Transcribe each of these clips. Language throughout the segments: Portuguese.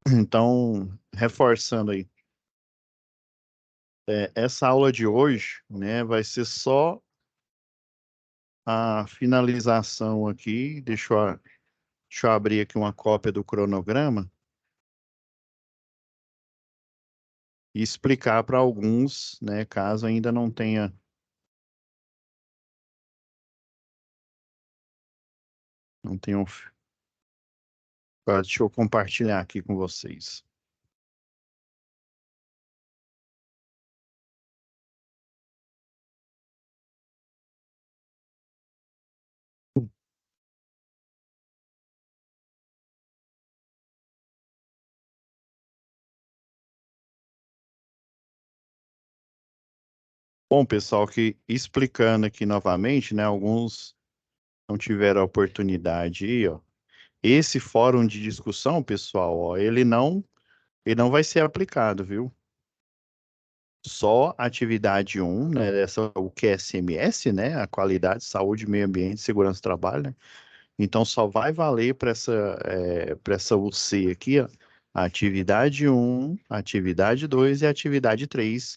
Então, reforçando aí, essa aula de hoje, né, vai ser só a finalização aqui. Deixa eu abrir aqui uma cópia do cronograma e explicar para alguns, né, caso ainda não tenham. Deixa eu compartilhar aqui com vocês. Bom, pessoal, que explicando aqui novamente, né, alguns não tiveram a oportunidade aí, ó. Esse fórum de discussão, pessoal, ó, ele não vai ser aplicado, viu? Só atividade um, né, o QSMS, né, a qualidade, saúde, meio ambiente, segurança do trabalho, né? Então só vai valer para essa UC aqui, ó, a atividade um, a atividade 2 e a atividade 3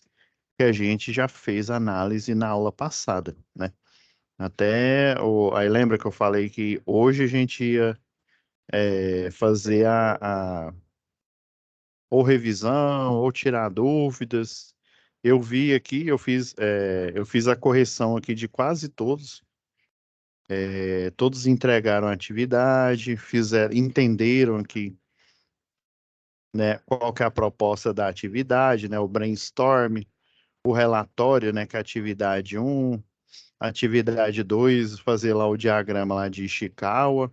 que a gente já fez análise na aula passada, né? Aí lembra que eu falei que hoje a gente ia fazer ou revisão, ou tirar dúvidas. Eu vi aqui, eu fiz a correção aqui de quase todos. Todos entregaram a atividade, entenderam aqui, né, qual que é a proposta da atividade, né, o brainstorm, o relatório, né, que é a atividade um, atividade 2, fazer lá o diagrama lá de Ishikawa.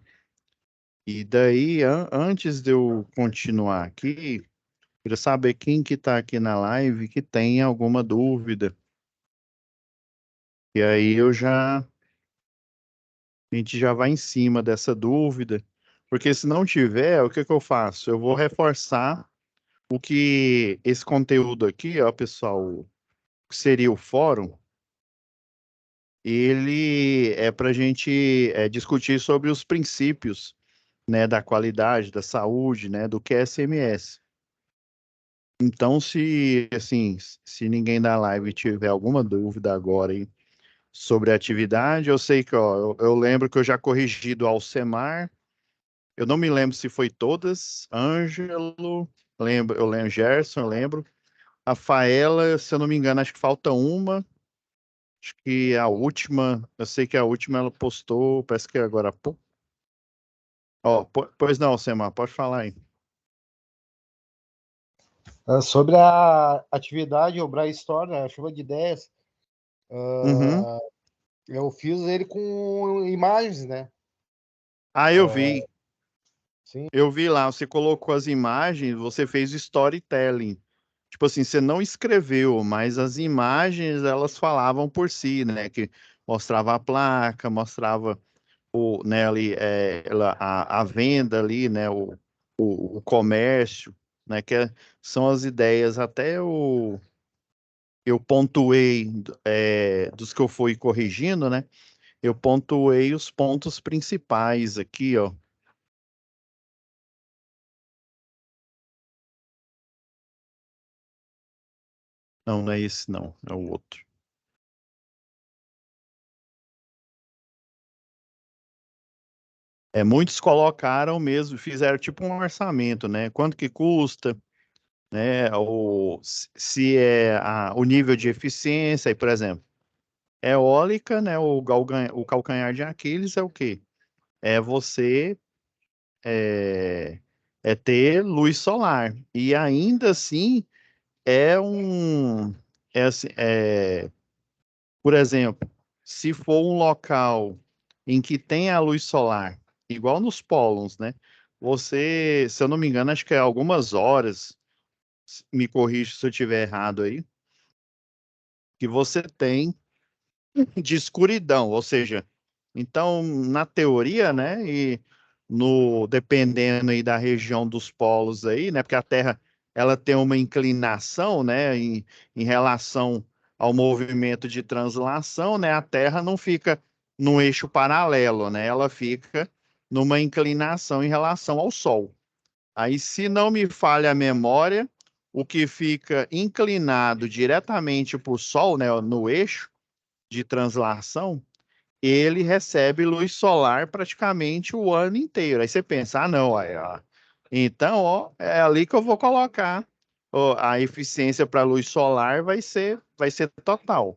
E daí, antes de eu continuar aqui, queria saber quem que está aqui na live que tem alguma dúvida. E aí a gente já vai em cima dessa dúvida, porque se não tiver, o que que eu faço? Eu vou reforçar o que esse conteúdo aqui, ó, pessoal, que seria o fórum, ele é para a gente discutir sobre os princípios, né, da qualidade, da saúde, né, do QSMS. Então, se assim, se ninguém da live tiver alguma dúvida agora aí sobre a atividade, eu sei que, ó, eu lembro que eu já corrigi do Alcemar. Eu não me lembro se foi todas. Ângelo, eu lembro, Gerson, eu lembro. Rafaela, se eu não me engano, acho que falta uma. Acho que a última, eu sei que a última ela postou, parece que agora há pouco. Ó, pois não, Alcemar, pode falar aí. Sobre a atividade, o brainstorm, a chuva de ideias, Uhum. eu fiz ele com imagens, né? Ah, eu vi. Sim. Eu vi lá, você colocou as imagens, você fez storytelling. Tipo assim, você não escreveu, mas as imagens elas falavam por si, né? Que mostrava a placa, mostrava né, ali, a venda ali, né? O comércio, né? São as ideias. Eu pontuei dos que eu fui corrigindo, né? Eu pontuei os pontos principais aqui, ó. Não, não é esse, não, é o outro. Muitos colocaram mesmo, fizeram tipo um orçamento, né? Quanto que custa, né? Se é o nível de eficiência, aí, por exemplo, eólica, né? O calcanhar de Aquiles é o quê? É você é, ter luz solar. E ainda assim é um é, assim, por exemplo, se for um local em que tem a luz solar, igual nos pólos, né? Você, se eu não me engano, acho que é algumas horas, me corrija se eu estiver errado aí, que você tem de escuridão, ou seja, então, na teoria, né, e no dependendo aí da região dos polos aí, né, porque a Terra ela tem uma inclinação, né, em relação ao movimento de translação, né, a Terra não fica no eixo paralelo, né, ela fica numa inclinação em relação ao Sol. Aí, se não me falha a memória, o que fica inclinado diretamente para o Sol, né, no eixo de translação, ele recebe luz solar praticamente o ano inteiro. Aí você pensa, ah, não, aí, ó. Então, ó, é ali que eu vou colocar. Ó, a eficiência para luz solar vai ser total.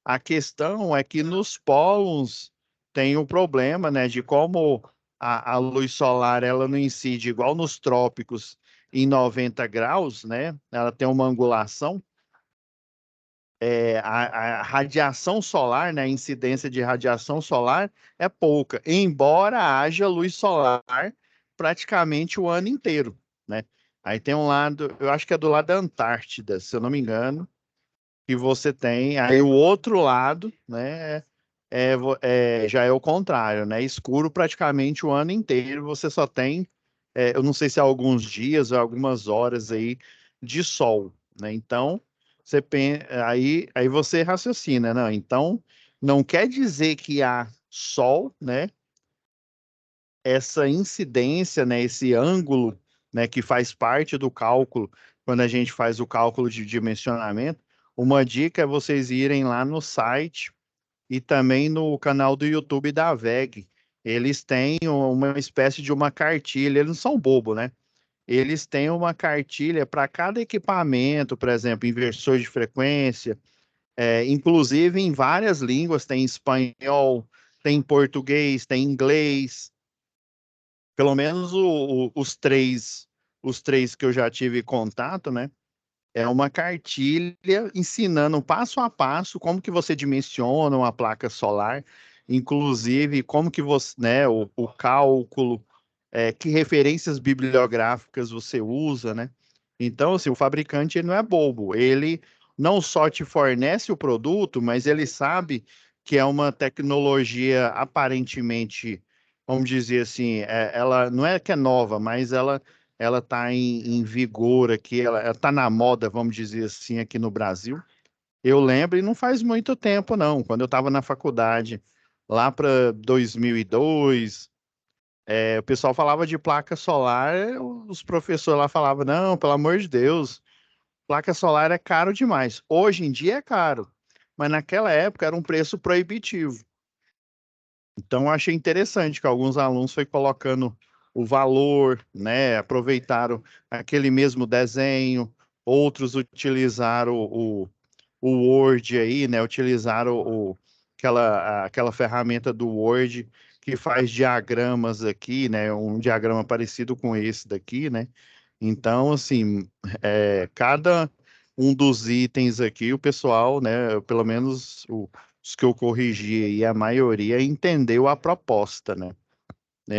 A questão é que nos polos tem o problema, né, de como a luz solar ela não incide igual nos trópicos em 90 graus, né? Ela tem uma angulação. A radiação solar, né, a incidência de radiação solar é pouca, embora haja luz solar praticamente o ano inteiro, né? Aí tem um lado, eu acho que é do lado da Antártida, se eu não me engano, que você tem. Aí o outro lado, né, já é o contrário, né? Escuro praticamente o ano inteiro. Você só tem, eu não sei se é alguns dias ou algumas horas aí de sol, né? Então, aí você raciocina, não? Então, não quer dizer que há sol, né? Essa incidência, né? Esse ângulo, né? Que faz parte do cálculo quando a gente faz o cálculo de dimensionamento. Uma dica é vocês irem lá no site e também no canal do YouTube da VEG. Eles têm uma espécie de uma cartilha, eles não são bobo, né? Eles têm uma cartilha para cada equipamento, por exemplo, inversor de frequência, inclusive em várias línguas, tem espanhol, tem português, tem inglês, pelo menos os três que eu já tive contato, né? É uma cartilha ensinando passo a passo como que você dimensiona uma placa solar, inclusive como que você, né, o cálculo, que referências bibliográficas você usa, né? Então, assim, o fabricante ele não é bobo, ele não só te fornece o produto, mas ele sabe que é uma tecnologia aparentemente, vamos dizer assim, ela não é que é nova, mas ela está em vigor aqui, ela está na moda, vamos dizer assim, aqui no Brasil. Eu lembro, e não faz muito tempo, não, quando eu estava na faculdade, lá para 2002, o pessoal falava de placa solar, os professores lá falavam, não, pelo amor de Deus, placa solar é caro demais. Hoje em dia é caro, mas naquela época era um preço proibitivo. Então, eu achei interessante que alguns alunos foi colocando o valor, né? Aproveitaram aquele mesmo desenho, outros utilizaram o Word aí, né? Utilizaram aquela ferramenta do Word que faz diagramas aqui, né? Um diagrama parecido com esse daqui, né? Então, assim, cada um dos itens aqui, o pessoal, né? Pelo menos os que eu corrigi aí, a maioria entendeu a proposta, né?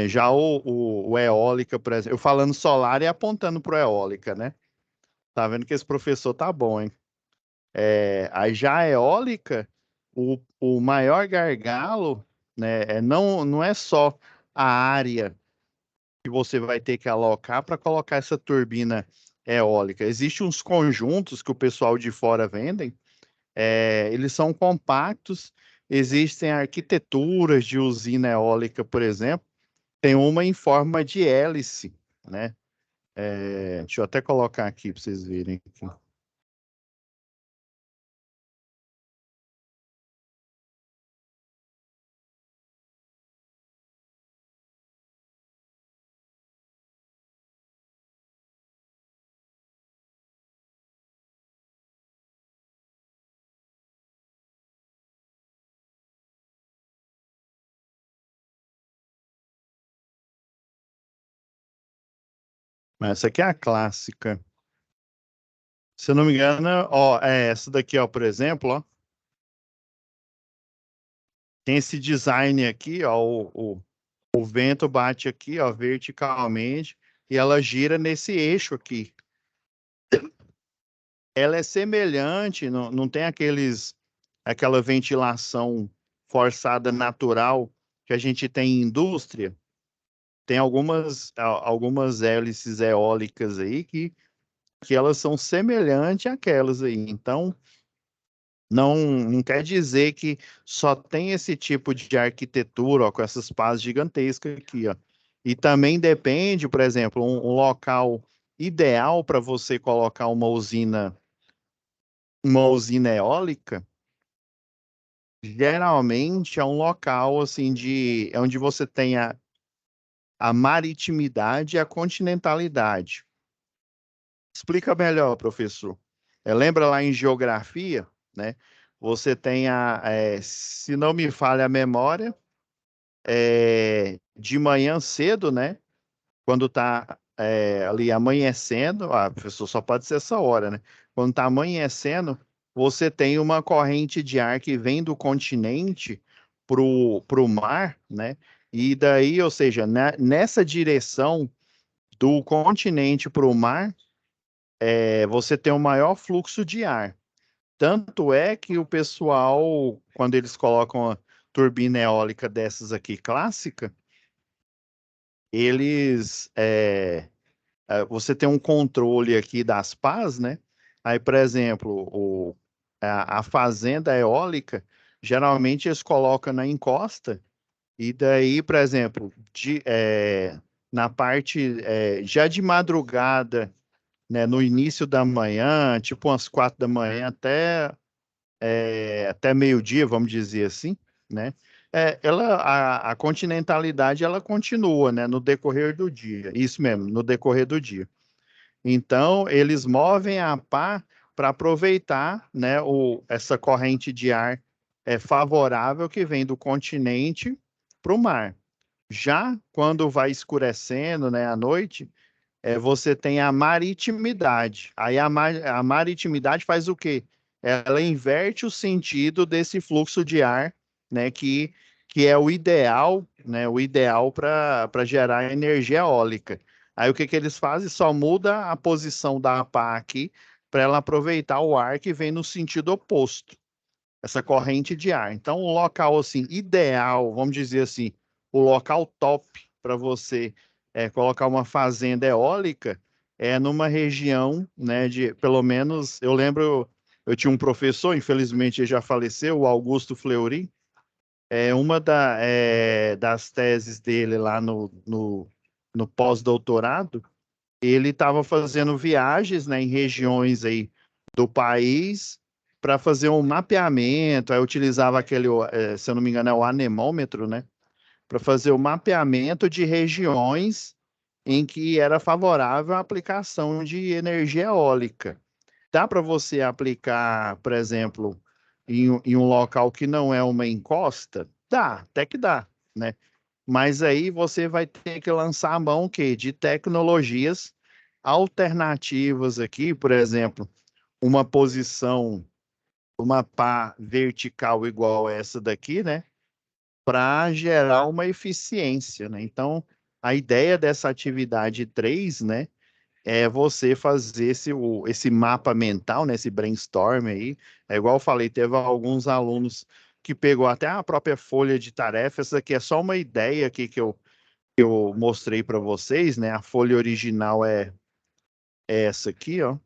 Já o eólica, por exemplo, eu falando solar e apontando para o eólica, né? Tá vendo que esse professor tá bom, hein? Aí já a eólica, o maior gargalo, né, não é só a área que você vai ter que alocar para colocar essa turbina eólica. Existem uns conjuntos que o pessoal de fora vendem, eles são compactos, existem arquiteturas de usina eólica, por exemplo, tem uma em forma de hélice, né? Deixa eu até colocar aqui para vocês verem aqui. Mas essa aqui é a clássica. Se eu não me engano, ó, essa daqui, ó, por exemplo, ó, tem esse design aqui, ó, o vento bate aqui, ó, verticalmente, e ela gira nesse eixo aqui. Ela é semelhante, não tem aquela ventilação forçada natural que a gente tem em indústria. Tem algumas hélices eólicas aí que elas são semelhantes àquelas aí. Então, não quer dizer que só tem esse tipo de arquitetura, ó, com essas pás gigantescas aqui, ó. E também depende, por exemplo, um local ideal para você colocar uma usina eólica, geralmente é um local assim é onde você tem a maritimidade e a continentalidade. Explica melhor, professor. Lembra lá em geografia, né? Você tem se não me falha a memória, de manhã cedo, né? Quando está ali amanhecendo, professor, só pode ser essa hora, né? Quando está amanhecendo, você tem uma corrente de ar que vem do continente pro mar, né? E daí, ou seja, nessa direção do continente para o mar, você tem um maior fluxo de ar. Tanto é que o pessoal, quando eles colocam a turbina eólica dessas aqui clássica, eles você tem um controle aqui das pás, né? Aí, por exemplo, a fazenda eólica, geralmente eles colocam na encosta, e daí, por exemplo, na parte já de madrugada, né, no início da manhã, tipo umas 4 da manhã até meio-dia, vamos dizer assim, né? A continentalidade ela continua, né, no decorrer do dia. Isso mesmo, no decorrer do dia. Então, eles movem a pá para aproveitar, né, essa corrente de ar favorável que vem do continente para o mar. Já quando vai escurecendo, né, à noite, você tem a maritimidade. Aí a maritimidade faz o quê? Ela inverte o sentido desse fluxo de ar, né, que é o ideal, né, o ideal para gerar energia eólica. Aí o que que eles fazem? Só muda a posição da pá aqui para ela aproveitar o ar que vem no sentido oposto, essa corrente de ar. Então, o local assim ideal, vamos dizer assim, o local top para você colocar uma fazenda eólica é numa região, né, de pelo menos eu lembro, eu tinha um professor, infelizmente ele já faleceu, o Augusto Fleury, uma das teses dele lá no pós-doutorado, ele estava fazendo viagens, né, em regiões aí do país para fazer um mapeamento, aí utilizava aquele, se eu não me engano, é o anemômetro, né, para fazer o mapeamento de regiões em que era favorável a aplicação de energia eólica. Dá para você aplicar, por exemplo, em um local que não é uma encosta? Dá, até que dá, né? Mas aí você vai ter que lançar a mão o quê? De tecnologias alternativas aqui, por exemplo, uma posição, uma pá vertical igual essa daqui, né? Para gerar uma eficiência, né? Então, a ideia dessa atividade 3, né? É você fazer esse mapa mental, né? Esse brainstorm aí. É igual eu falei, teve alguns alunos que pegou até a própria folha de tarefas. Essa aqui é só uma ideia aqui que eu mostrei para vocês, né? A folha original é essa aqui, ó.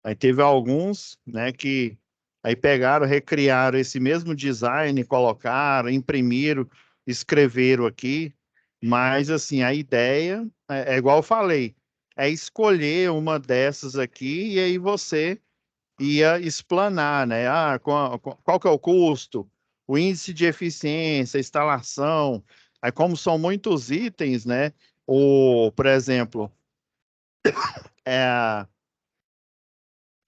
Aí teve alguns, né, que aí pegaram, recriaram esse mesmo design, colocaram, imprimiram, escreveram aqui, mas assim, a ideia é igual eu falei, é escolher uma dessas aqui e aí você ia explanar, né? Qual que é o custo, o índice de eficiência, a instalação. Aí, como são muitos itens, né? Por exemplo,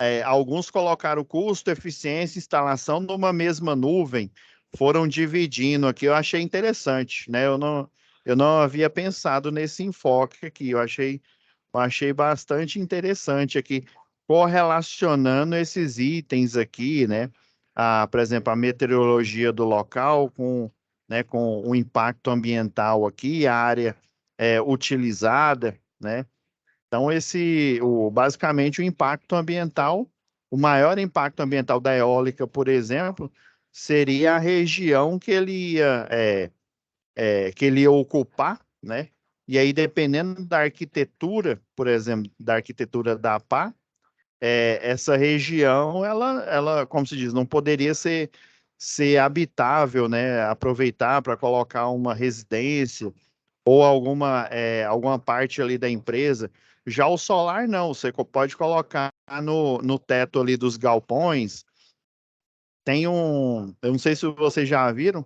é, alguns colocaram custo, eficiência, instalação numa mesma nuvem, foram dividindo aqui. Eu achei interessante, né? Eu não havia pensado nesse enfoque aqui. Eu achei bastante interessante aqui, correlacionando esses itens aqui, né? Por exemplo, a meteorologia do local né, com o impacto ambiental aqui, a área utilizada, né? Então, basicamente, o impacto ambiental, o maior impacto ambiental da eólica, por exemplo, seria a região que ele ia ocupar, né? E aí, dependendo da arquitetura, por exemplo, da arquitetura da pá, essa região, como se diz, não poderia ser habitável, né? Aproveitar para colocar uma residência ou alguma parte ali da empresa. Já o solar, não, você pode colocar no teto ali dos galpões. Eu não sei se vocês já viram,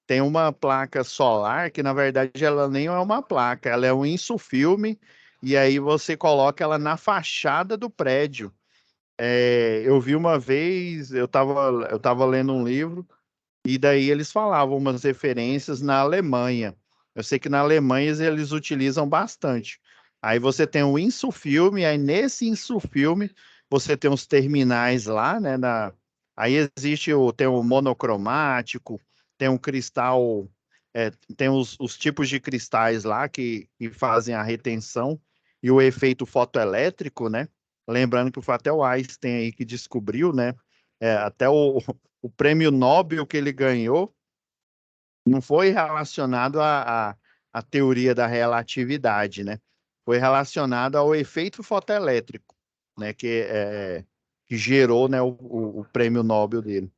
tem uma placa solar que, na verdade, ela nem é uma placa, ela é um insufilme, e aí você coloca ela na fachada do prédio. Eu vi uma vez, eu tava lendo um livro, e daí eles falavam umas referências na Alemanha. Eu sei que na Alemanha eles utilizam bastante. Aí você tem o insufilme, aí nesse insufilme você tem os terminais lá, né? Aí tem o monocromático, tem um cristal, tem os tipos de cristais lá que fazem a retenção e o efeito fotoelétrico, né? Lembrando que foi até o Einstein aí que descobriu, né? Até o prêmio Nobel que ele ganhou não foi relacionado à teoria da relatividade, né? Foi relacionado ao efeito fotoelétrico, né? Que gerou, né, o prêmio Nobel dele.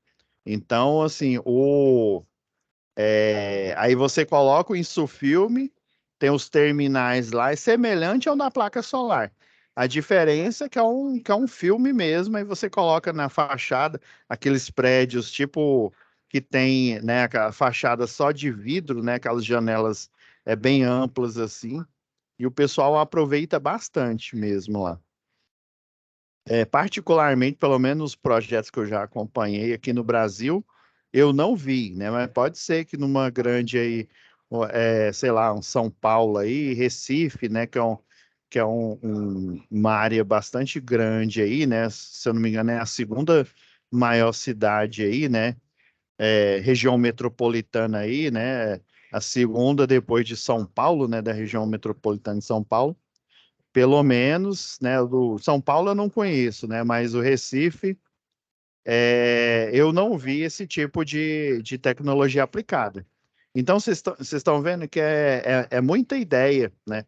Então, assim, aí você coloca o insufilme, tem os terminais lá, é semelhante ao da placa solar. A diferença é que é um filme mesmo, aí você coloca na fachada aqueles prédios tipo que tem, né, aquela fachada só de vidro, né, aquelas janelas bem amplas assim, e o pessoal aproveita bastante mesmo lá. Particularmente, pelo menos os projetos que eu já acompanhei aqui no Brasil, eu não vi, né? Mas pode ser que numa grande aí, sei lá, um São Paulo aí, Recife, né? Uma área bastante grande aí, né? Se eu não me engano, é a segunda maior cidade aí, né? Região metropolitana aí, né? A segunda depois de São Paulo, né? Da região metropolitana de São Paulo. Pelo menos, né, do São Paulo eu não conheço, né, mas o Recife, eu não vi esse tipo de tecnologia aplicada. Então, vocês estão vendo que é muita ideia, né?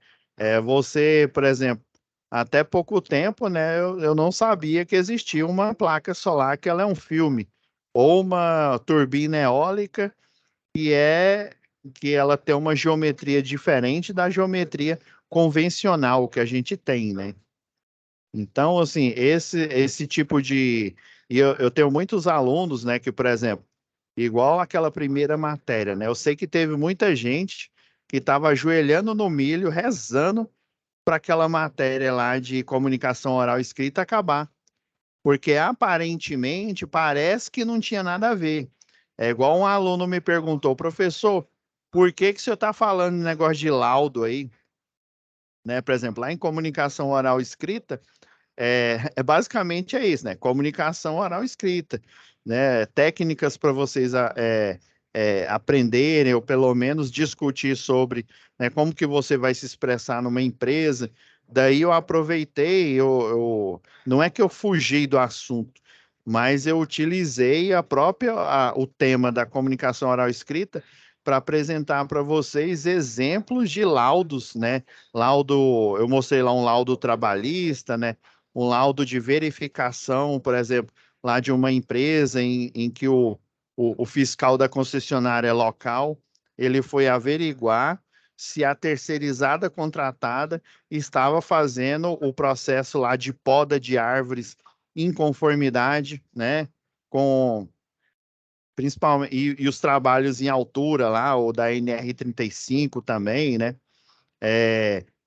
Você, por exemplo, até pouco tempo, né, eu não sabia que existia uma placa solar que ela é um filme, ou uma turbina eólica que é que ela tem uma geometria diferente da geometria convencional que a gente tem, né? Então, assim, esse tipo de. E eu tenho muitos alunos, né, que, por exemplo, igual aquela primeira matéria, né? Eu sei que teve muita gente que estava ajoelhando no milho, rezando para aquela matéria lá de comunicação oral e escrita acabar. Porque aparentemente parece que não tinha nada a ver. É igual um aluno me perguntou, professor, por que que o senhor está falando negócio de laudo aí? Né? Por exemplo, lá em comunicação oral e escrita. Basicamente isso, né? Comunicação oral e escrita, né? Técnicas para vocês aprenderem ou pelo menos discutir sobre, né, como que você vai se expressar numa empresa. Daí eu aproveitei, não é que eu fugi do assunto, mas eu utilizei o tema da comunicação oral e escrita para apresentar para vocês exemplos de laudos, né? Eu mostrei lá um laudo trabalhista, né? Um laudo de verificação, por exemplo, lá de uma empresa em que o fiscal da concessionária local, ele foi averiguar se a terceirizada contratada estava fazendo o processo lá de poda de árvores em conformidade, né, com principalmente e os trabalhos em altura lá, ou da NR 35 também, né?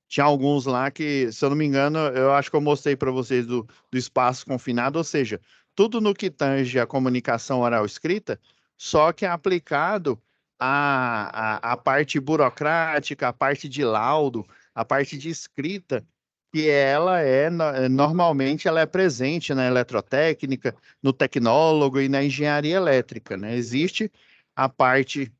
Tinha alguns lá que, se eu não me engano, eu acho que eu mostrei para vocês do espaço confinado, ou seja, tudo no que tange a comunicação oral escrita, só que é aplicado à parte burocrática, a parte de laudo, a parte de escrita, que normalmente ela é presente na eletrotécnica, no tecnólogo e na engenharia elétrica, né? Existe a parte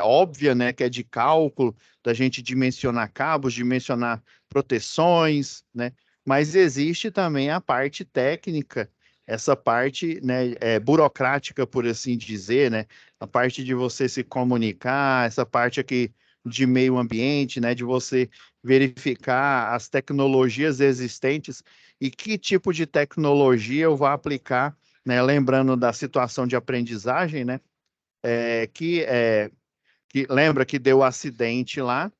óbvia, né, que é de cálculo, da gente dimensionar cabos, dimensionar proteções, né, mas existe também a parte técnica, essa parte, né, burocrática, por assim dizer, né, a parte de você se comunicar, essa parte aqui de meio ambiente, né, de você verificar as tecnologias existentes e que tipo de tecnologia eu vou aplicar, né, lembrando da situação de aprendizagem, né, é, que, é, que lembra que deu acidente lá,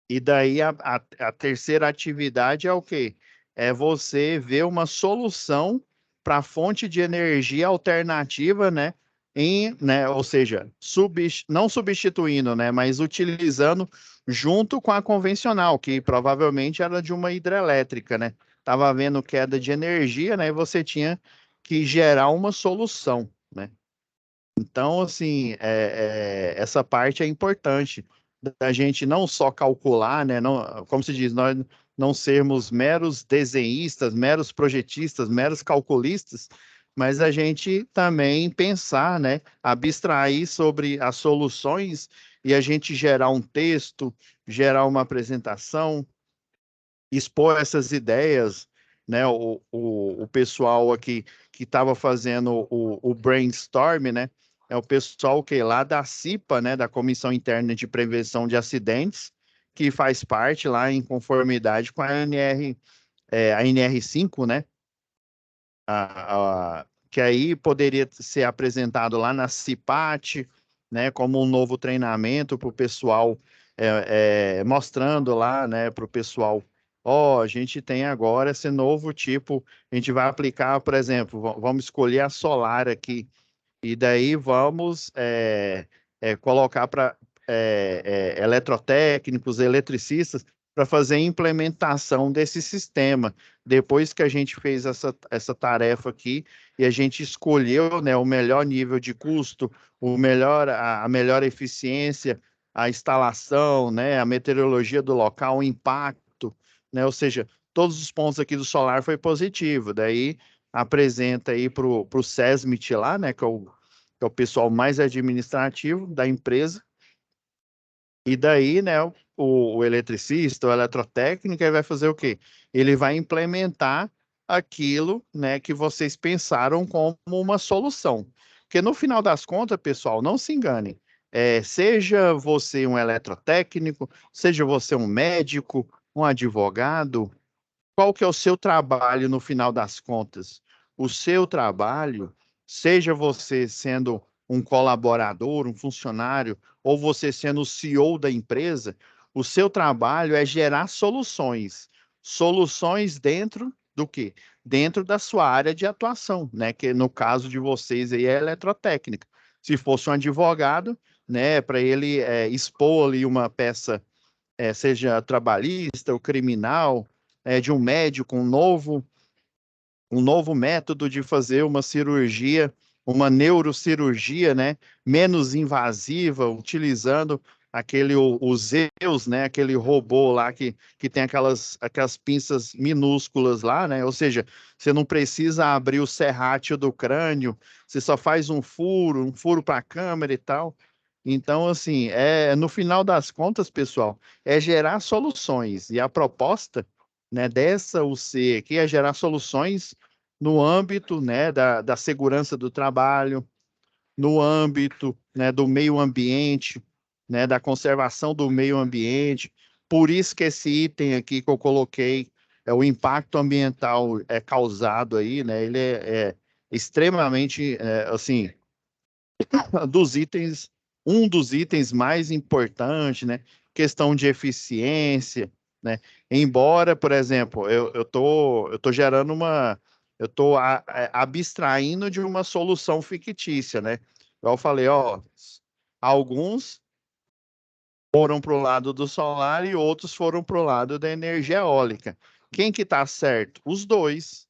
e daí a terceira atividade é o quê? É você ver uma solução para a fonte de energia alternativa, né? Né, ou seja, não substituindo, né, mas utilizando junto com a convencional, que provavelmente era de uma hidrelétrica, né? Tava havendo queda de energia, né? E você tinha que gerar uma solução, né? Então, assim, essa parte é importante da gente não só calcular, né? Não, como se diz, nós não sermos meros desenhistas, meros projetistas, meros calculistas, mas a gente também pensar, né? Abstrair sobre as soluções e a gente gerar um texto, gerar uma apresentação, expor essas ideias, né? O pessoal aqui que estava fazendo o brainstorm, né? É o pessoal que lá da CIPA, né? Da Comissão Interna de Prevenção de Acidentes, que faz parte lá em conformidade com a a NR5, né? Que aí poderia ser apresentado lá na CIPAT, né? Como um novo treinamento para o pessoal, mostrando lá, né? Para o pessoal, ó, a gente tem agora esse novo tipo, a gente vai aplicar, por exemplo, vamos escolher a solar aqui, e daí vamos colocar para eletrotécnicos, eletricistas, para fazer a implementação desse sistema. Depois que a gente fez essa tarefa aqui e a gente escolheu, né, o melhor nível de custo, a melhor eficiência, a instalação, né, a meteorologia do local, o impacto, né, ou seja, todos os pontos aqui do solar foi positivo. Daí apresenta aí para o SESMIT lá, né, que é o pessoal mais administrativo da empresa, e daí, né, o eletricista, o eletrotécnico, ele vai fazer o quê? Ele vai implementar aquilo, né, que vocês pensaram como uma solução. Porque no final das contas, pessoal, não se enganem, seja você um eletrotécnico, seja você um médico, um advogado, qual que é o seu trabalho no final das contas? O seu trabalho, seja você sendo um colaborador, um funcionário, ou você sendo o CEO da empresa, o seu trabalho é gerar soluções. Soluções dentro do quê? Dentro da sua área de atuação, né? Que no caso de vocês aí é eletrotécnica. Se fosse um advogado, né, para ele expor ali uma peça, seja trabalhista ou criminal, de um médico, um novo método de fazer uma cirurgia, uma neurocirurgia, né, menos invasiva, utilizando o Zeus, né, aquele robô lá que tem aquelas pinças minúsculas lá, né, ou seja, você não precisa abrir o serrátil do crânio, você só faz um furo para a câmera e tal. Então, assim, no final das contas, pessoal, é gerar soluções. E a proposta, né, dessa UC aqui é gerar soluções no âmbito, né, da segurança do trabalho, no âmbito, né, do meio ambiente, né, da conservação do meio ambiente. Por isso que esse item aqui que eu coloquei, o impacto ambiental causado aí, né, ele é extremamente, assim, dos itens, um dos itens mais importantes, né? Questão de eficiência, né? Embora, por exemplo, eu tô gerando eu tô abstraindo de uma solução fictícia, né? Eu falei, ó, alguns foram para o lado do solar e outros foram para o lado da energia eólica. Quem que está certo? Os dois.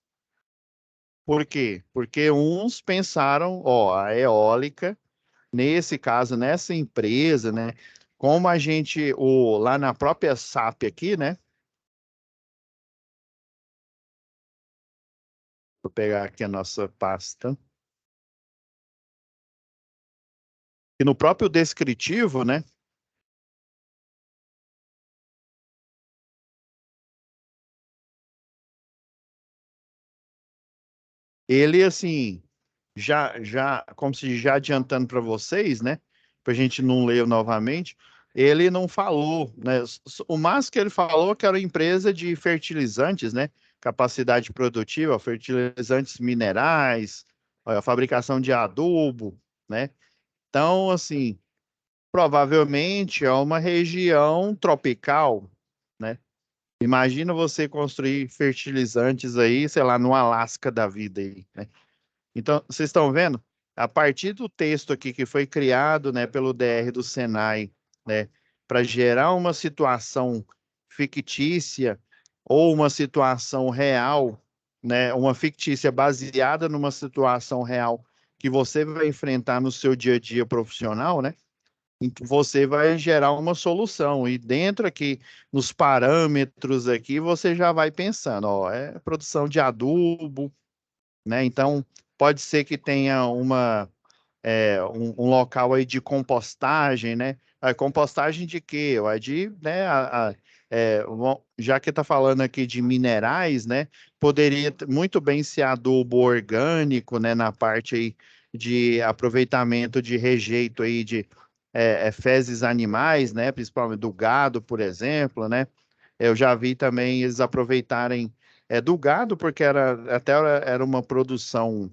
Por quê? Porque uns pensaram, ó, a eólica nesse caso, nessa empresa, né? Como a gente, lá na própria SAP aqui, né? Vou pegar aqui a nossa pasta. E no próprio descritivo, né? Ele, assim, como se já adiantando para vocês, né? Para a gente não ler novamente, ele não falou, né? O máximo que ele falou é que era uma empresa de fertilizantes, né? Capacidade produtiva, fertilizantes minerais, a fabricação de adubo, né? Então, assim, provavelmente é uma região tropical, né? Imagina você construir fertilizantes aí, sei lá, no Alasca da vida aí, né? Então, vocês estão vendo? A partir do texto aqui que foi criado, né, pelo DR do Senai, né, para gerar uma situação fictícia ou uma situação real, né, uma fictícia baseada numa situação real que você vai enfrentar no seu dia a dia profissional, né? Você vai gerar uma solução e dentro aqui nos parâmetros aqui você já vai pensando, ó, é produção de adubo, né? Então, pode ser que tenha um local aí de compostagem, né? A compostagem de quê? É de, né, já que está falando aqui de minerais, né? Poderia muito bem ser adubo orgânico, né? Na parte aí de aproveitamento de rejeito aí de fezes animais, né? Principalmente do gado, por exemplo, né? Eu já vi também eles aproveitarem do gado, porque era uma produção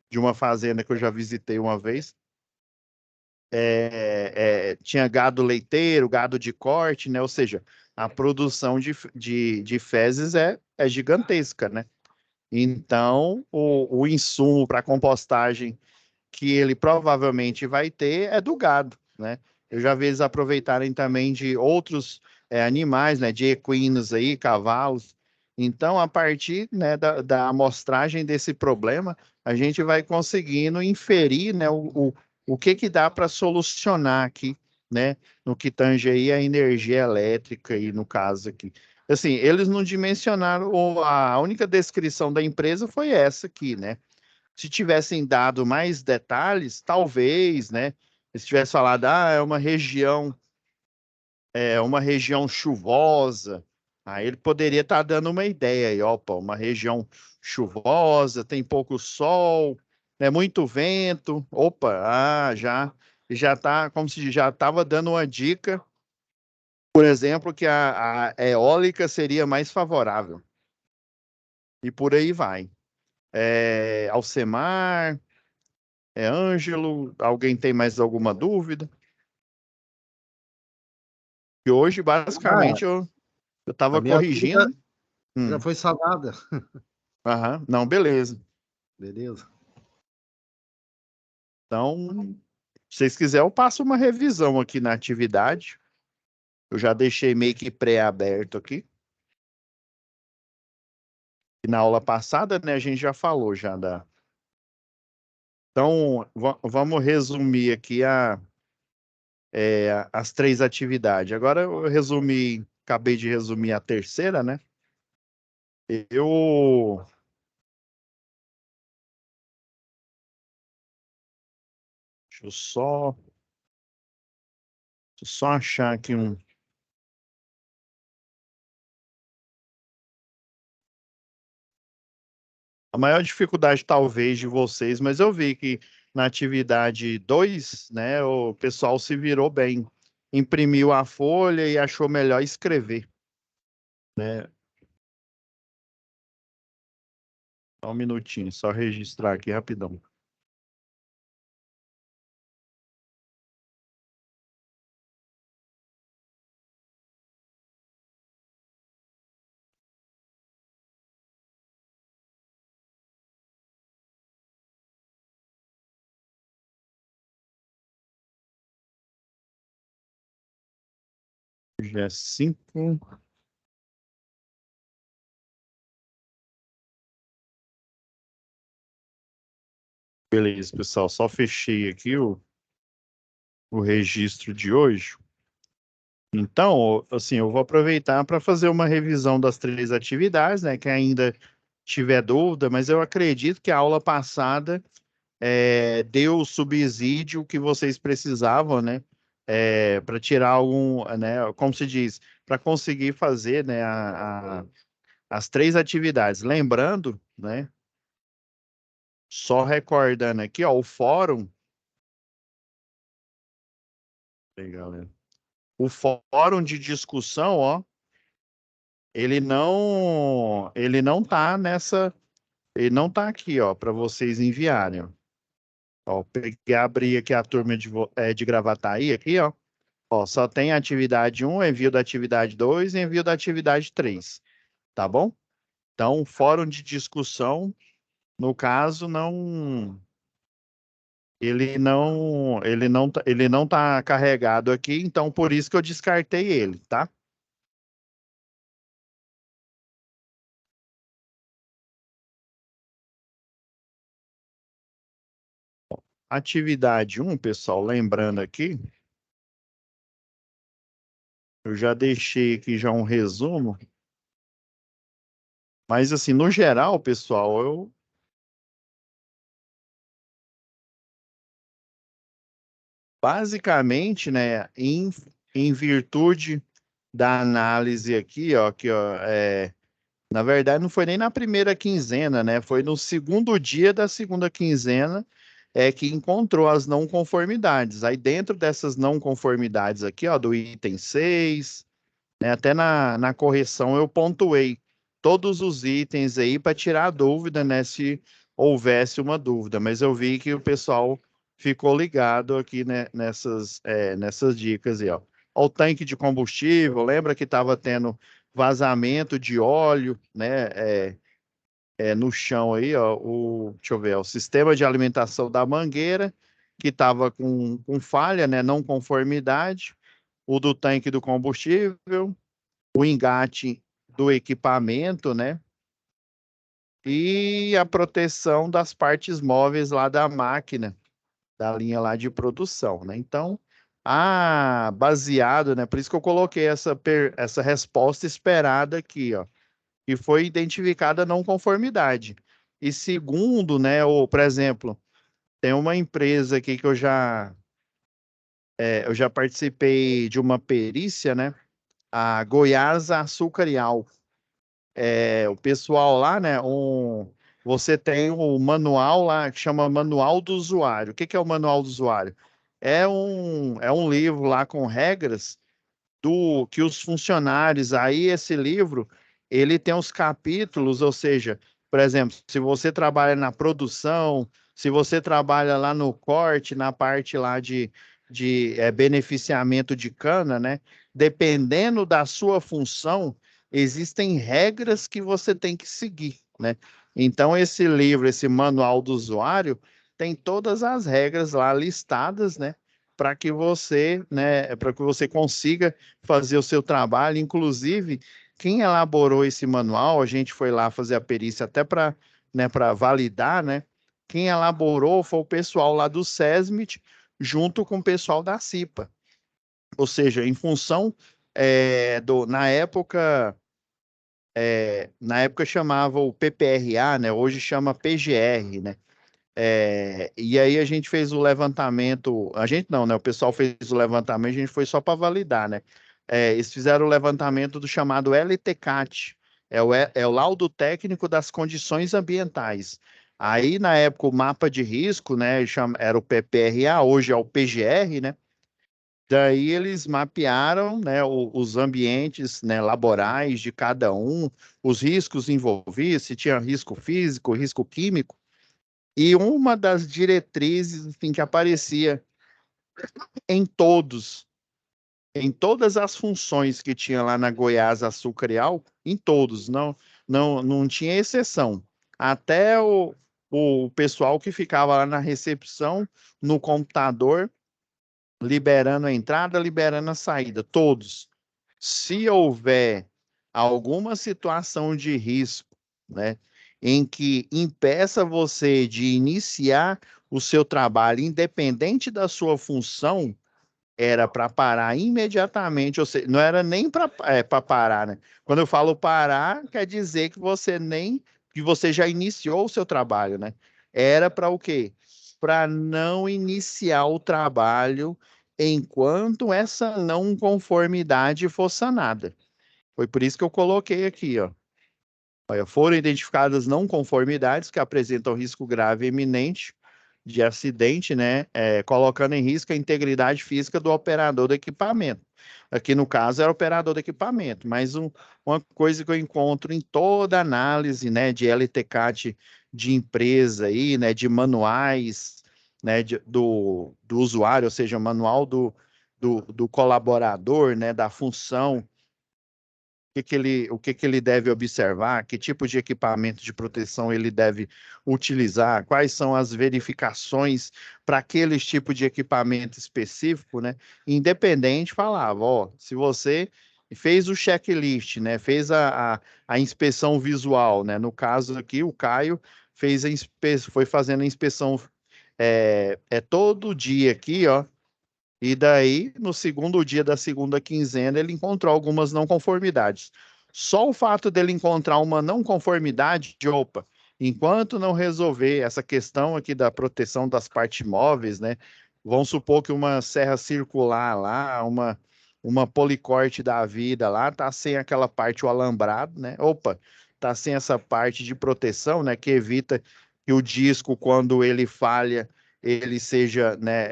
de uma fazenda que eu já visitei uma vez. Tinha gado leiteiro, gado de corte, né? Ou seja, a produção de fezes é gigantesca, né? Então, o insumo para compostagem que ele provavelmente vai ter é do gado, né? Eu já vi eles aproveitarem também de outros animais, né? De equinos aí, cavalos. Então, a partir, né, da amostragem desse problema, a gente vai conseguindo inferir, né, o que que dá para solucionar aqui, né, no que tange aí a energia elétrica aí no caso aqui. Assim, eles não dimensionaram, a única descrição da empresa foi essa aqui, né? Se tivessem dado mais detalhes, talvez, né? Se tivesse falado, é uma região chuvosa, aí ele poderia estar dando uma ideia aí, opa, uma região chuvosa, tem pouco sol, né, muito vento, opa, já tá, como se já estava dando uma dica, por exemplo, que a eólica seria mais favorável. E por aí vai. Alcemar, Ângelo, alguém tem mais alguma dúvida? E hoje, Ah, basicamente, eu a estava minha dúvida corrigindo. já Hum, foi sanada. aham, não, beleza. Beleza. Então, se vocês quiserem, eu passo uma revisão aqui na atividade. Eu já deixei meio que pré-aberto aqui. E na aula passada, né, a gente já falou já da. Então, vamos resumir aqui as três atividades. Agora eu acabei de resumir a terceira, né? Eu Deixa eu só achar aqui um. A maior dificuldade, talvez, de vocês, mas eu vi que na atividade 2, né, o pessoal se virou bem. Imprimiu a folha e achou melhor escrever, né? Só um minutinho, só registrar aqui rapidão. Já é 5. Beleza, pessoal. Só fechei aqui o registro de hoje. Então, assim, eu vou aproveitar para fazer uma revisão das três atividades, né? Quem ainda tiver dúvida, mas eu acredito que a aula passada deu o subsídio que vocês precisavam, né? Para tirar algum, né? Como se diz, para conseguir fazer, né? As três atividades. Lembrando, né? Só recordando aqui, ó, o fórum. Aí, galera. O fórum de discussão, ó, ele não tá aqui, ó, para vocês enviarem, ó. Ó, peguei, abri aqui a turma de Gravataí aqui, ó. Ó, só tem atividade 1, envio da atividade 2 e envio da atividade 3, tá bom? Então, fórum de discussão, no caso, ele não tá carregado aqui, então por isso que eu descartei ele, tá? Atividade 1, pessoal, lembrando aqui, eu já deixei aqui já um resumo, mas assim, no geral, pessoal, eu basicamente, né, em virtude da análise aqui, ó, na verdade não foi nem na primeira quinzena, né, foi no segundo dia da segunda quinzena que encontrou as não conformidades. Aí dentro dessas não conformidades aqui, ó, do item 6, né, até na correção eu pontuei todos os itens aí para tirar a dúvida, né, se houvesse uma dúvida, mas eu vi que o pessoal ficou ligado aqui, né, nessas dicas aí, ó. Ó, o tanque de combustível, lembra que estava tendo vazamento de óleo, né, no chão aí, ó, deixa eu ver, ó, o sistema de alimentação da mangueira, que estava com falha, né, não conformidade, o do tanque do combustível, o engate do equipamento, né? E a proteção das partes móveis lá da máquina, da linha lá de produção, né? Então, baseado, né? Por isso que eu coloquei essa resposta esperada aqui, ó, que foi identificada a não conformidade. E segundo, né, por exemplo, tem uma empresa aqui que eu já participei de uma perícia, né? A Goiás Açúcar e Álcool. O pessoal lá, né? Você tem o manual lá que chama Manual do Usuário. O que que é o Manual do Usuário? É um livro lá com regras do que os funcionários, aí esse livro, ele tem os capítulos, ou seja, por exemplo, se você trabalha na produção, se você trabalha lá no corte, na parte lá de beneficiamento de cana, né? Dependendo da sua função, existem regras que você tem que seguir, né? Então, esse livro, esse manual do usuário, tem todas as regras lá listadas, né? Para que você, né, para que você consiga fazer o seu trabalho. Inclusive, quem elaborou esse manual, a gente foi lá fazer a perícia até para, né, para validar, né? Quem elaborou foi o pessoal lá do SESMIT, junto com o pessoal da CIPA. Ou seja, em função na época chamava o PPRA, né? Hoje chama PGR, né? E aí a gente fez o levantamento, a gente não, né? O pessoal fez o levantamento, a gente foi só para validar, né? Eles fizeram o levantamento do chamado LTCAT, é o laudo técnico das condições ambientais. Aí, na época, o mapa de risco, né? Era o PPRA, hoje é o PGR, né? Daí eles mapearam, né, os ambientes, né, laborais de cada um, os riscos envolvidos, se tinha risco físico, risco químico. E uma das diretrizes assim, que aparecia em em todas as funções que tinha lá na Goiás Açúcar e Álcool, em todos, não tinha exceção. Até o pessoal que ficava lá na recepção, no computador, liberando a entrada, liberando a saída, todos. Se houver alguma situação de risco, né, em que impeça você de iniciar o seu trabalho, independente da sua função, era para parar imediatamente, ou seja, não era nem para parar, né? Quando eu falo parar, quer dizer que você já iniciou o seu trabalho, né? Era para o quê? Para não iniciar o trabalho enquanto essa não conformidade for sanada. Foi por isso que eu coloquei aqui, ó. Olha, foram identificadas não conformidades que apresentam risco grave e iminente de acidente, né, colocando em risco a integridade física do operador do equipamento. Aqui no caso era operador de equipamento, mas uma coisa que eu encontro em toda análise, né, de LTCAT de empresa aí, né, de manuais, né, do usuário, ou seja, manual do colaborador, né, da função, o que que ele deve observar, que tipo de equipamento de proteção ele deve utilizar, quais são as verificações para aquele tipo de equipamento específico, né? Independente, falava, ó, se você fez o checklist, né? Fez a inspeção visual, né? No caso aqui, o Caio foi fazendo a inspeção todo dia aqui, ó. E daí, no segundo dia da segunda quinzena, ele encontrou algumas não conformidades. Só o fato dele encontrar uma não conformidade, opa, enquanto não resolver essa questão aqui da proteção das partes móveis, né? Vamos supor que uma serra circular lá, uma policorte da vida lá, tá sem aquela parte, o alambrado, né? Opa, tá sem essa parte de proteção, né? Que evita que o disco, quando ele falha, ele seja, né,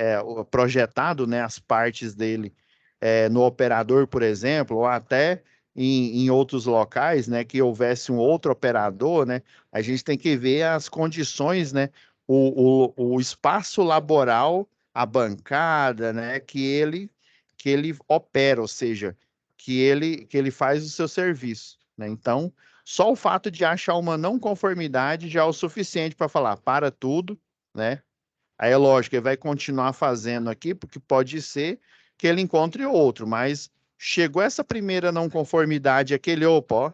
projetado, né, as partes dele no operador, por exemplo, ou até em outros locais, né, que houvesse um outro operador, né, a gente tem que ver as condições, né, o espaço laboral, a bancada, né, que ele opera, ou seja, que ele faz o seu serviço, né? Então, só o fato de achar uma não conformidade já é o suficiente para falar, para tudo, né? Aí é lógico, ele vai continuar fazendo aqui, porque pode ser que ele encontre outro, mas chegou essa primeira não conformidade, aquele, opa, ó,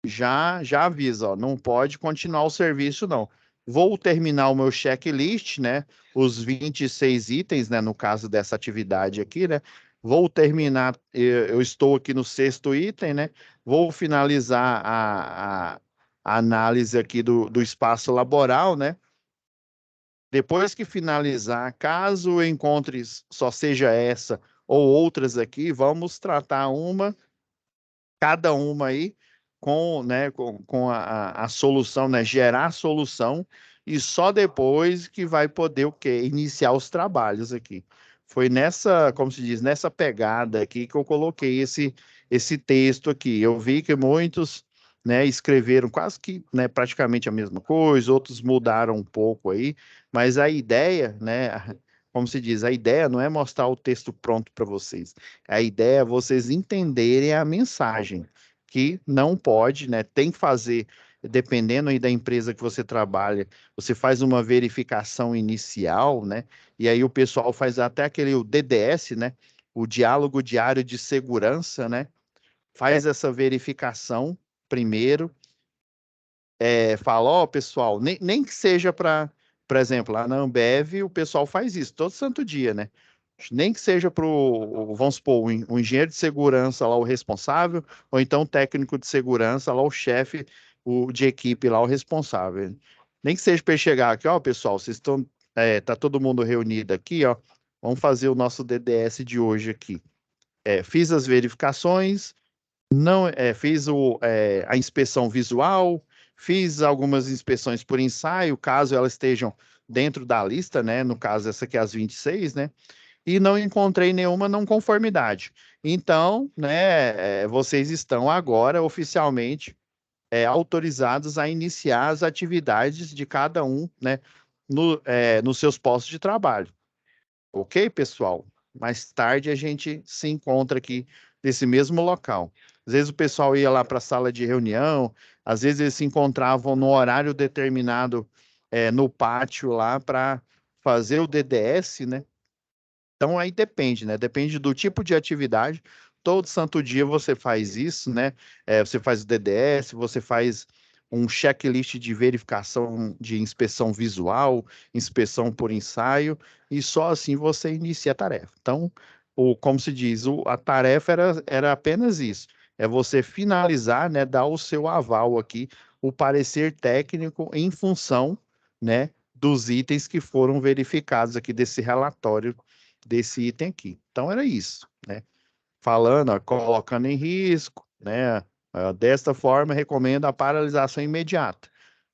já avisa, ó, não pode continuar o serviço, não. Vou terminar o meu checklist, né? Os 26 itens, né? No caso dessa atividade aqui, né? Vou terminar, eu estou aqui no sexto item, né? Vou finalizar a análise aqui do espaço laboral, né? Depois que finalizar, caso eu encontre só seja essa ou outras aqui, vamos tratar cada uma aí com, né, com a solução, né, gerar a solução e só depois que vai poder o quê? Iniciar os trabalhos aqui. Foi nessa, como se diz, nessa pegada aqui que eu coloquei esse texto aqui. Eu vi que muitos, né, escreveram quase que, né, praticamente a mesma coisa, outros mudaram um pouco aí, mas a ideia, né, como se diz, a ideia não é mostrar o texto pronto para vocês. A ideia é vocês entenderem a mensagem, que não pode, né? Tem que fazer, dependendo aí da empresa que você trabalha, você faz uma verificação inicial, né? E aí o pessoal faz até aquele o DDS, né? O Diálogo Diário de Segurança, né? Faz essa verificação primeiro, fala, ó, pessoal, nem que seja para, por exemplo, lá na Ambev, o pessoal faz isso todo santo dia, né? Nem que seja para o, vamos supor, o engenheiro de segurança lá, o responsável, ou então o técnico de segurança lá, o chefe de equipe lá, o responsável. Nem que seja para ele chegar aqui, ó, pessoal, vocês estão, tá todo mundo reunido aqui, ó, vamos fazer o nosso DDS de hoje aqui. Fiz as verificações, não, fiz a inspeção visual, fiz algumas inspeções por ensaio, caso elas estejam dentro da lista, né? No caso, essa aqui é as 26, né? E não encontrei nenhuma não conformidade. Então, né, vocês estão agora oficialmente autorizados a iniciar as atividades de cada um, né, nos seus postos de trabalho. Ok, pessoal? Mais tarde a gente se encontra aqui nesse mesmo local. Às vezes o pessoal ia lá para a sala de reunião, às vezes eles se encontravam no horário determinado no pátio lá para fazer o DDS, né? Então aí depende, né? Depende do tipo de atividade. Todo santo dia você faz isso, né? Você faz o DDS, você faz um checklist de verificação de inspeção visual, inspeção por ensaio, e só assim você inicia a tarefa. Então, como se diz, a tarefa era apenas isso. É você finalizar, né? Dar o seu aval aqui, o parecer técnico em função, né? Dos itens que foram verificados aqui desse relatório desse item aqui. Então era isso, né? Falando, ó, colocando em risco, né? Desta forma, recomendo a paralisação imediata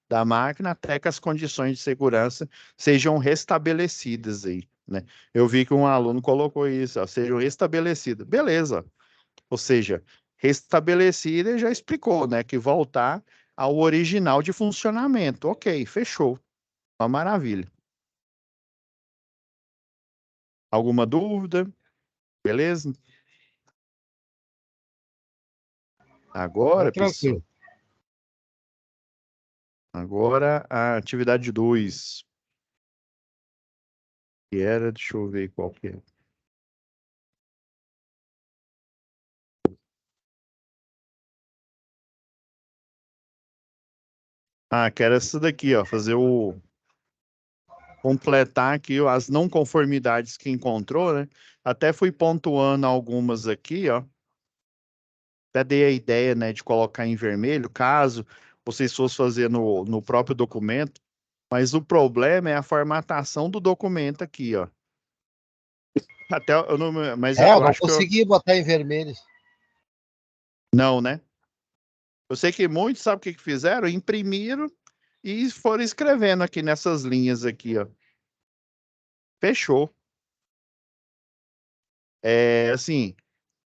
da máquina até que as condições de segurança sejam restabelecidas aí. né? Eu vi que um aluno colocou isso, ó, sejam restabelecidas. Beleza. Ou seja, restabelecida já explicou, né? Que voltar ao original de funcionamento. Ok, fechou. Uma maravilha. Alguma dúvida? Beleza? Vai Agora, pessoal, tranquilo. agora a atividade 2, que era, deixa eu ver qual que é. Ah, que era essa daqui, ó, completar aqui ó, as não conformidades que encontrou, né? Até fui pontuando algumas aqui, ó. Até dei a ideia, né, de colocar em vermelho, caso vocês fossem fazer no próprio documento, mas o problema é a formatação do documento aqui, ó. Até eu não, mas É, eu eu não acho que eu, consegui botar em vermelho. não, né? Eu sei que muitos, sabe o que que fizeram? Imprimiram e foram escrevendo aqui nessas linhas aqui, ó. Fechou. É, assim,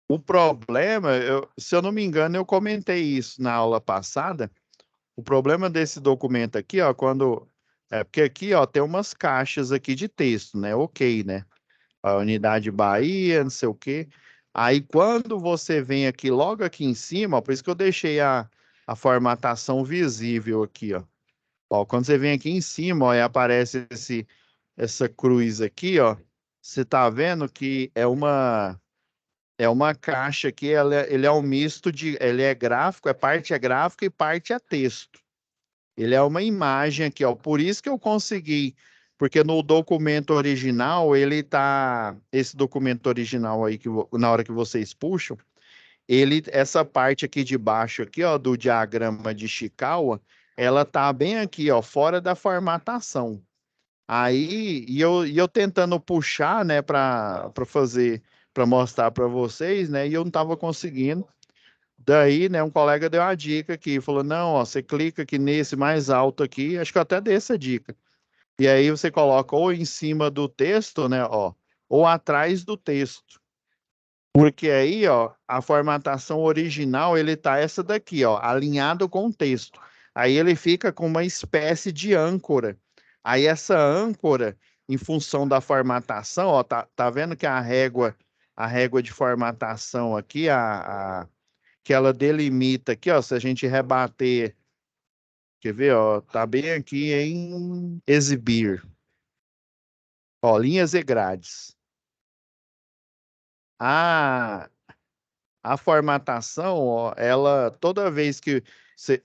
o problema, se eu não me engano, eu comentei isso na aula passada. O problema desse documento aqui, ó, quando é porque aqui, ó, tem umas caixas aqui de texto, né? Ok, né? A unidade Bahia, não sei o quê. Aí quando você vem aqui, logo aqui em cima, ó, por isso que eu deixei a formatação visível aqui, ó. Ó, quando você vem aqui em cima, ó, e aparece essa cruz aqui, ó. Você tá vendo que é uma caixa aqui, ele é um misto ele é gráfico, parte é gráfico e parte é texto. Ele é uma imagem aqui, ó. Por isso que eu consegui, porque no documento original, esse documento original aí na hora que vocês puxam, essa parte aqui de baixo aqui, ó, do diagrama de Chikawa, ela tá bem aqui, ó, fora da formatação. Aí, e eu tentando puxar, né, para fazer, para mostrar para vocês, né, e eu não estava conseguindo. Daí, né, um colega deu uma dica aqui, falou: não, ó, você clica aqui nesse mais alto aqui, acho que eu até dei essa dica. E aí você coloca ou em cima do texto, né, ó, ou atrás do texto. Porque aí, ó, a formatação original, ele tá essa daqui, ó, alinhado com o texto. Aí ele fica com uma espécie de âncora. Aí essa âncora, em função da formatação, ó, tá vendo que a régua de formatação aqui, que ela delimita aqui, ó, se a gente rebater, quer ver, ó, tá bem aqui em exibir, ó, linhas e grades. A, a formatação, ó, ela, toda vez que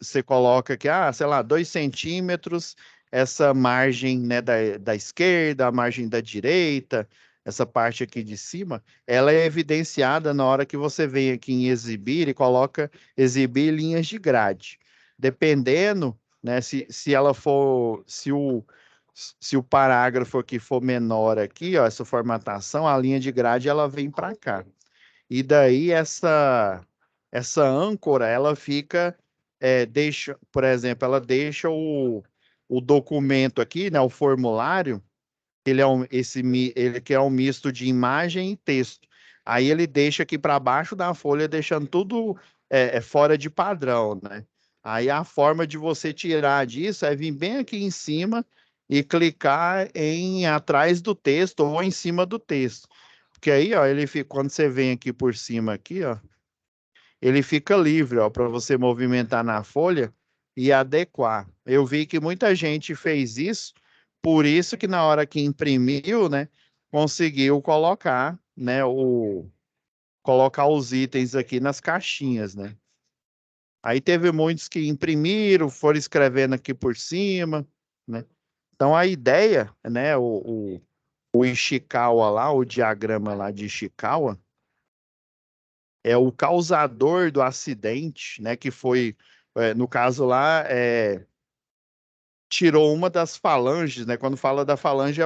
você coloca aqui, sei lá, 2 centímetros, essa margem, né, da esquerda, a margem da direita, essa parte aqui de cima, ela é evidenciada na hora que você vem aqui em exibir e coloca exibir linhas de grade. Dependendo, né, se ela for, se o parágrafo aqui for menor aqui, ó, essa formatação, a linha de grade ela vem para cá. E daí essa âncora, ela fica, por exemplo, ela deixa o documento aqui, né, o formulário, ele que é um misto de imagem e texto. Aí ele deixa aqui para baixo da folha, deixando tudo fora de padrão, né? Aí a forma de você tirar disso é vir bem aqui em cima e clicar em atrás do texto ou em cima do texto. Porque aí, ó, quando você vem aqui por cima aqui, ó, ele fica livre, ó, para você movimentar na folha e adequar. Eu vi que muita gente fez isso, por isso que na hora que imprimiu, né, conseguiu colocar os itens aqui nas caixinhas, né? Aí teve muitos que imprimiram, foram escrevendo aqui por cima, né? Então a ideia, né, o Ishikawa lá, o diagrama lá de Ishikawa, é o causador do acidente, né, que foi, no caso lá, tirou uma das falanges, né? Quando fala da falange,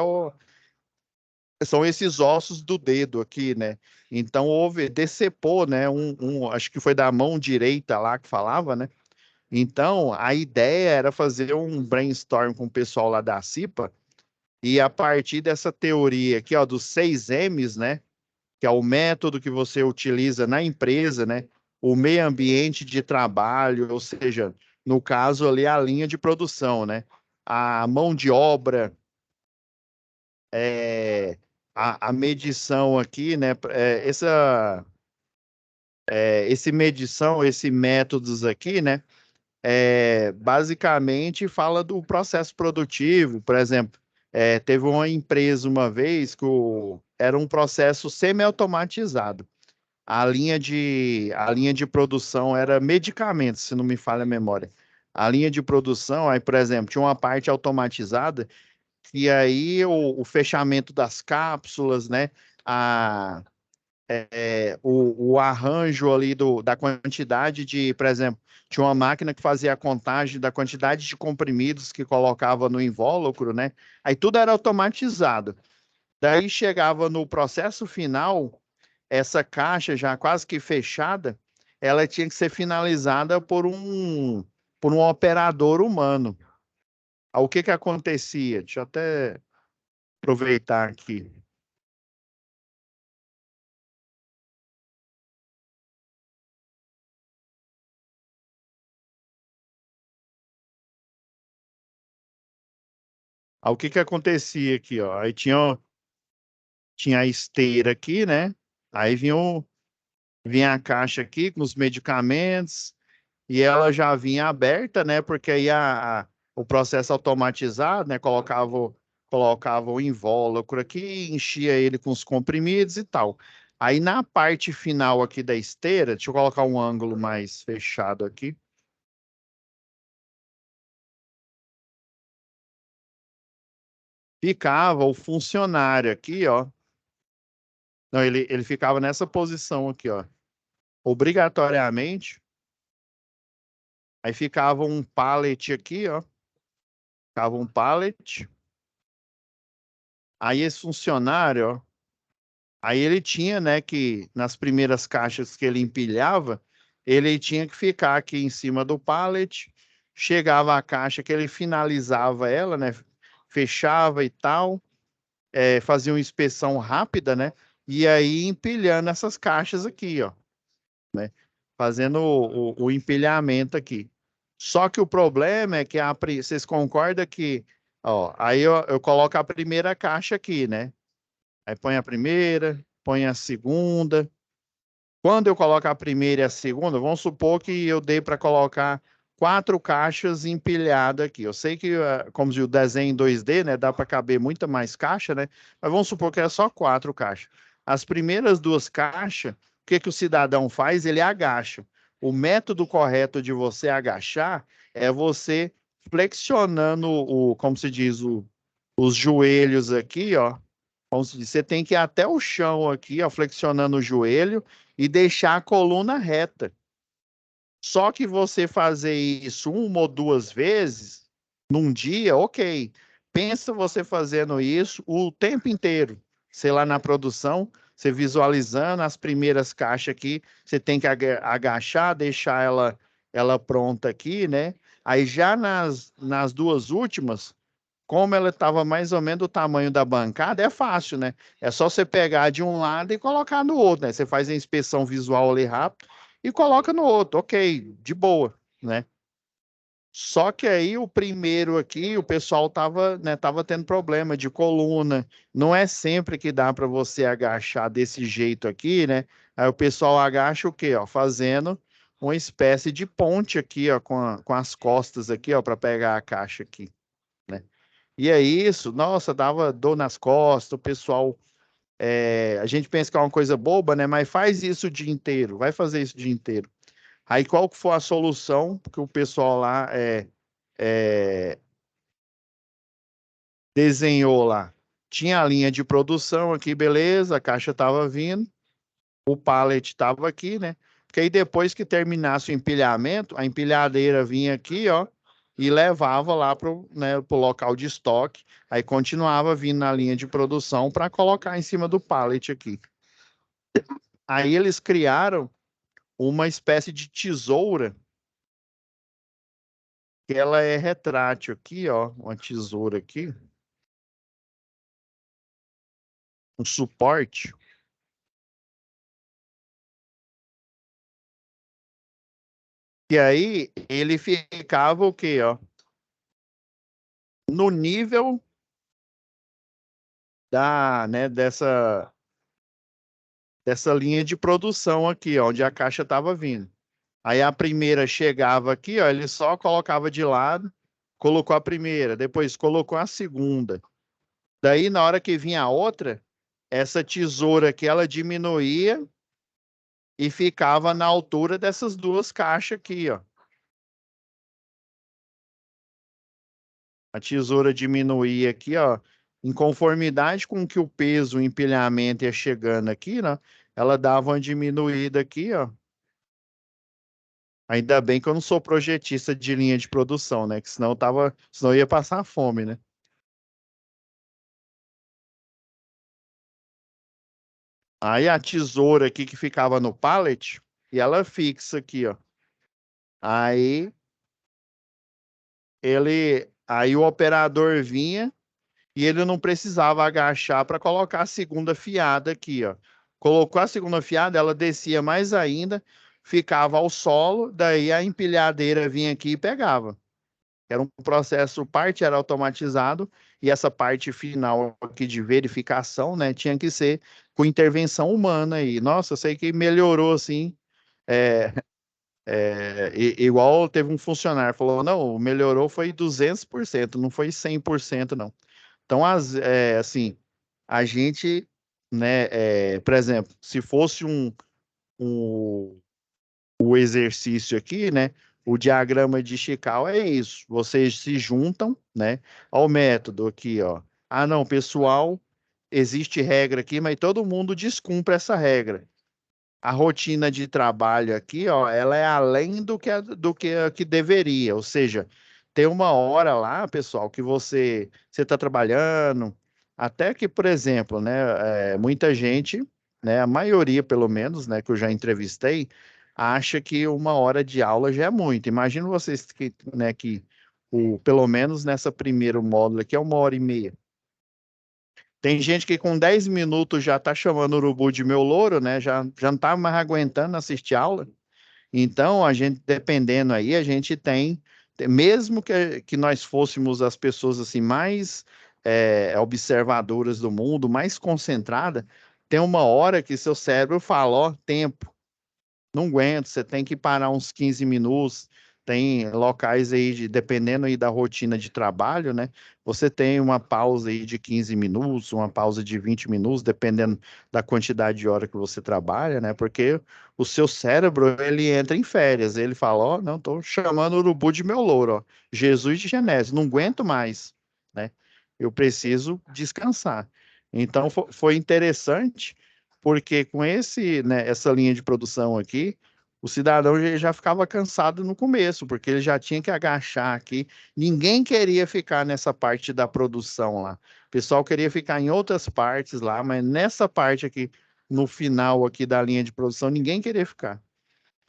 são esses ossos do dedo aqui, né? Então decepou, né? Acho que foi da mão direita lá que falava, né? Então a ideia era fazer um brainstorm com o pessoal lá da CIPA E a partir dessa teoria aqui, ó, dos 6 M's, né? Que é o método que você utiliza na empresa, né? O meio ambiente de trabalho, ou seja, no caso ali a linha de produção, né? A mão de obra, é, a medição aqui, né? Esse métodos aqui, né? Basicamente fala do processo produtivo, por exemplo, teve uma empresa uma vez que era um processo semi-automatizado. A linha de produção era medicamentos, se não me falha a memória. A linha de produção, aí, por exemplo, tinha uma parte automatizada, e aí o fechamento das cápsulas, né? A, o arranjo ali da quantidade de, por exemplo, tinha uma máquina que fazia a contagem da quantidade de comprimidos que colocava no invólucro, né? Aí tudo era automatizado. Daí chegava no processo final, essa caixa já quase que fechada, ela tinha que ser finalizada por um operador humano. Aí, o que que acontecia? Deixa eu até aproveitar aqui. Aí, o que que acontecia aqui, ó? Aí tinha a esteira aqui, né? Aí vinha a caixa aqui com os medicamentos e ela já vinha aberta, né? Porque aí o processo automatizado, né? Colocava o invólucro aqui, enchia ele com os comprimidos e tal. Aí na parte final aqui da esteira, deixa eu colocar um ângulo mais fechado aqui. Ficava o funcionário aqui, ó. Não, ele ficava nessa posição aqui, ó. Obrigatoriamente. Aí ficava um pallet aqui, ó. Ficava um pallet. Aí esse funcionário, ó, aí ele tinha, né, que nas primeiras caixas que ele empilhava, ele tinha que ficar aqui em cima do pallet. Chegava a caixa que ele finalizava ela, né, fechava e tal, fazia uma inspeção rápida, né, e aí empilhando essas caixas aqui, ó, né, fazendo o empilhamento aqui. Só que o problema é que vocês concordam que, ó, aí eu coloco a primeira caixa aqui, né? Aí põe a primeira, põe a segunda. Quando eu coloco a primeira e a segunda, vamos supor que eu dei para colocar 4 caixas empilhadas aqui. Eu sei que, como o desenho em 2D, né, dá para caber muita mais caixa, né? Mas vamos supor que é só 4 caixas. As primeiras 2 caixas, o que que o cidadão faz? Ele agacha. O método correto de você agachar é você flexionando como se diz, os joelhos aqui, ó. Você tem que ir até o chão aqui, ó, flexionando o joelho e deixar a coluna reta. Só que você fazer isso 1 ou 2 vezes num dia, ok. Pensa você fazendo isso o tempo inteiro. Sei lá, na produção, você visualizando as primeiras caixas aqui, você tem que agachar, deixar ela pronta aqui, né? Aí já nas 2 últimas, como ela estava mais ou menos do tamanho da bancada, é fácil, né? É só você pegar de um lado e colocar no outro, né? Você faz a inspeção visual ali rápido e coloca no outro, ok, de boa, né? Só que aí o primeiro aqui, o pessoal tava tendo problema de coluna. Não é sempre que dá para você agachar desse jeito aqui, né? Aí o pessoal agacha o quê? Ó, fazendo uma espécie de ponte aqui, ó, com as costas aqui, ó, para pegar a caixa aqui, né? E é isso, nossa, dava dor nas costas, o pessoal, a gente pensa que é uma coisa boba, né? Mas faz isso o dia inteiro, vai fazer isso o dia inteiro. Aí qual que foi a solução que o pessoal lá é, desenhou lá? Tinha a linha de produção aqui, beleza, a caixa estava vindo, o pallet estava aqui, né? Porque aí depois que terminasse o empilhamento, a empilhadeira vinha aqui, ó, e levava lá pro, né, pro local de estoque. Aí continuava vindo na linha de produção para colocar em cima do pallet aqui. Aí eles criaram uma espécie de tesoura, que ela é retrátil aqui, ó, uma tesoura aqui. um suporte. E aí ele ficava o quê, ó? No nível né, dessa linha de produção aqui, ó, onde a caixa estava vindo. Aí a primeira chegava aqui, ó, ele só colocava de lado, colocou a primeira, depois colocou a segunda. Daí, na hora que vinha a outra, essa tesoura aqui, ela diminuía e ficava na altura dessas duas caixas aqui, ó. A tesoura diminuía aqui, ó, em conformidade com que o peso, o empilhamento ia chegando aqui, né? Ela dava uma diminuída aqui, ó. Ainda bem que eu não sou projetista de linha de produção, né? Que senão eu ia passar fome, né? Aí a tesoura aqui que ficava no pallet, e ela fixa aqui, ó. Aí aí o operador vinha e ele não precisava agachar para colocar a segunda fiada aqui, ó. Colocou a segunda fiada, ela descia mais ainda, ficava ao solo, daí a empilhadeira vinha aqui e pegava. Era um processo, parte era automatizado e essa parte final aqui de verificação, né, tinha que ser com intervenção humana aí. Nossa, eu sei que melhorou assim, é, igual teve um funcionário falou, não, melhorou foi 200%, não foi 100% não. Então, assim, a gente, né, por exemplo, se fosse um, o exercício aqui, né, o diagrama de Chical é isso, vocês se juntam, né, ao método aqui, ó. Ah, não, pessoal, existe regra aqui, mas todo mundo descumpre essa regra. A rotina de trabalho aqui, ó, ela é além do que deveria, ou seja, tem uma hora lá, pessoal, que você está trabalhando, até que, por exemplo, né, muita gente, né, a maioria pelo menos, né, que eu já entrevistei, acha que uma hora de aula já é muito. Imagina vocês que, né, que pelo menos nessa primeiro módulo aqui é 1 hora e meia. Tem gente que com 10 minutos já está chamando o urubu de meu louro, né? Já não está mais aguentando assistir aula. Então, a gente, dependendo aí, a gente mesmo que nós fôssemos as pessoas assim mais observadoras do mundo, mais concentradas, tem uma hora que seu cérebro fala, ó, tempo não aguento, você tem que parar uns 15 minutos. Tem locais aí, dependendo aí da rotina de trabalho, né? Você tem uma pausa aí de 15 minutos, uma pausa de 20 minutos, dependendo da quantidade de hora que você trabalha, né? Porque o seu cérebro, ele entra em férias, ele fala, ó, não, tô chamando o urubu de meu louro, ó. Jesus de Genésio, não aguento mais, né? Eu preciso descansar. Então, foi interessante porque com né, essa linha de produção aqui, o cidadão já ficava cansado no começo, porque ele já tinha que agachar aqui. Ninguém queria ficar nessa parte da produção lá. O pessoal queria ficar em outras partes lá, mas nessa parte aqui, no final aqui da linha de produção, ninguém queria ficar.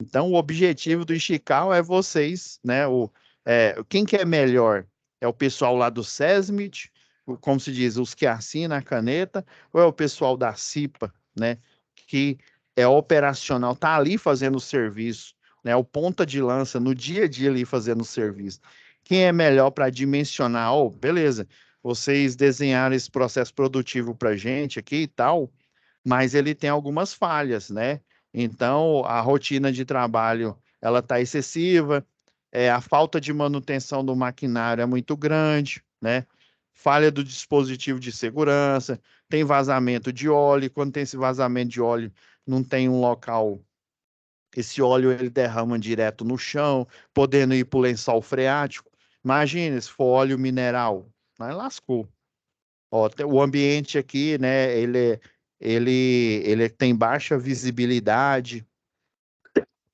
Então, o objetivo do Estical é vocês, né? Quem que é melhor? É o pessoal lá do SESMIT, como se diz, os que assinam a caneta, ou é o pessoal da CIPA, né? Que é operacional, tá ali fazendo o serviço, né? O ponta de lança no dia a dia ali fazendo o serviço. Quem é melhor para dimensionar? Oh, beleza, vocês desenharam esse processo produtivo para gente aqui e tal, mas ele tem algumas falhas, né? Então, a rotina de trabalho ela está excessiva, a falta de manutenção do maquinário é muito grande, né? Falha do dispositivo de segurança, tem vazamento de óleo, quando tem esse vazamento de óleo, não tem um local, esse óleo ele derrama direto no chão, podendo ir para o lençol freático. Imagina se for óleo mineral, aí lascou. Ó, o ambiente aqui, né, ele tem baixa visibilidade,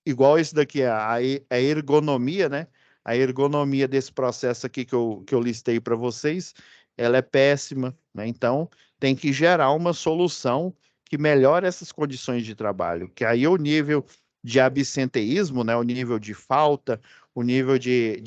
igual esse daqui, a ergonomia, né? A ergonomia desse processo aqui que eu listei para vocês, ela é péssima, né? Então, tem que gerar uma solução que melhore essas condições de trabalho, que aí o nível de absenteísmo, né? O nível de falta, o nível de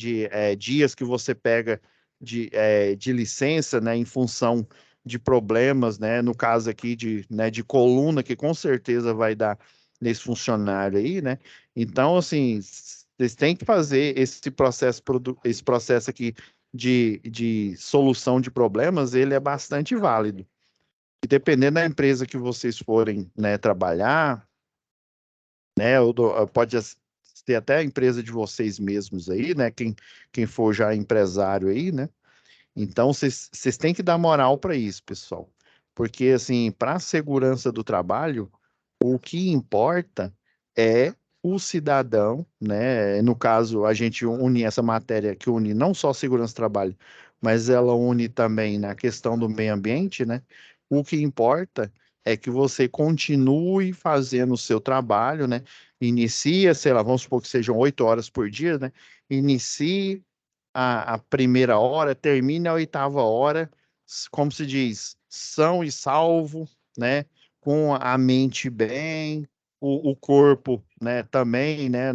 dias que você pega de licença, né? Em função de problemas, né? No caso aqui né, de coluna, que com certeza vai dar nesse funcionário aí, né? Então, assim, vocês têm que fazer esse processo aqui de solução de problemas, ele é bastante válido. E dependendo da empresa que vocês forem, né, trabalhar, né, pode ter até a empresa de vocês mesmos aí, né? Quem for já empresário aí, né? Então, vocês têm que dar moral para isso, pessoal. Porque, assim, para a segurança do trabalho, o que importa é o cidadão, né? No caso, a gente une essa matéria que une não só a segurança do trabalho, mas ela une também na questão do meio ambiente, né? O que importa é que você continue fazendo o seu trabalho, né? Inicia, sei lá, vamos supor que sejam 8 horas por dia, né? Inicie a primeira hora, termine a oitava hora, como se diz, são e salvo, né? Com a mente bem, o corpo, né? Também, né?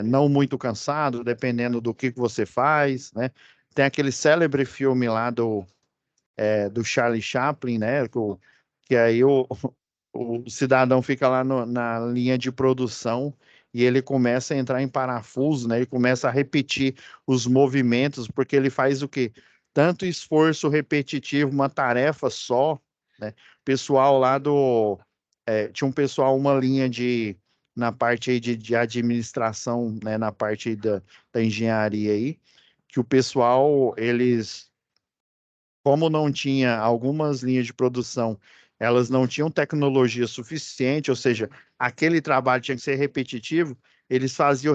Não muito cansado, dependendo do que você faz, né? Tem aquele célebre filme lá do Charlie Chaplin, né? Que aí o cidadão fica lá na linha de produção e ele começa a entrar em parafuso, né? Ele começa a repetir os movimentos, porque ele faz o quê? Tanto esforço repetitivo, uma tarefa só, né? Pessoal lá tinha um pessoal, uma linha na parte aí de administração, né? Na parte aí da engenharia aí, que o pessoal, eles como não tinha algumas linhas de produção, elas não tinham tecnologia suficiente, ou seja, aquele trabalho tinha que ser repetitivo, eles faziam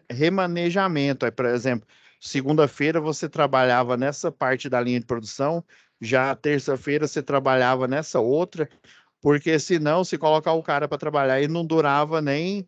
remanejamento. Aí, por exemplo, segunda-feira você trabalhava nessa parte da linha de produção, já terça-feira você trabalhava nessa outra, porque senão, se colocar o cara para trabalhar, ele não durava nem,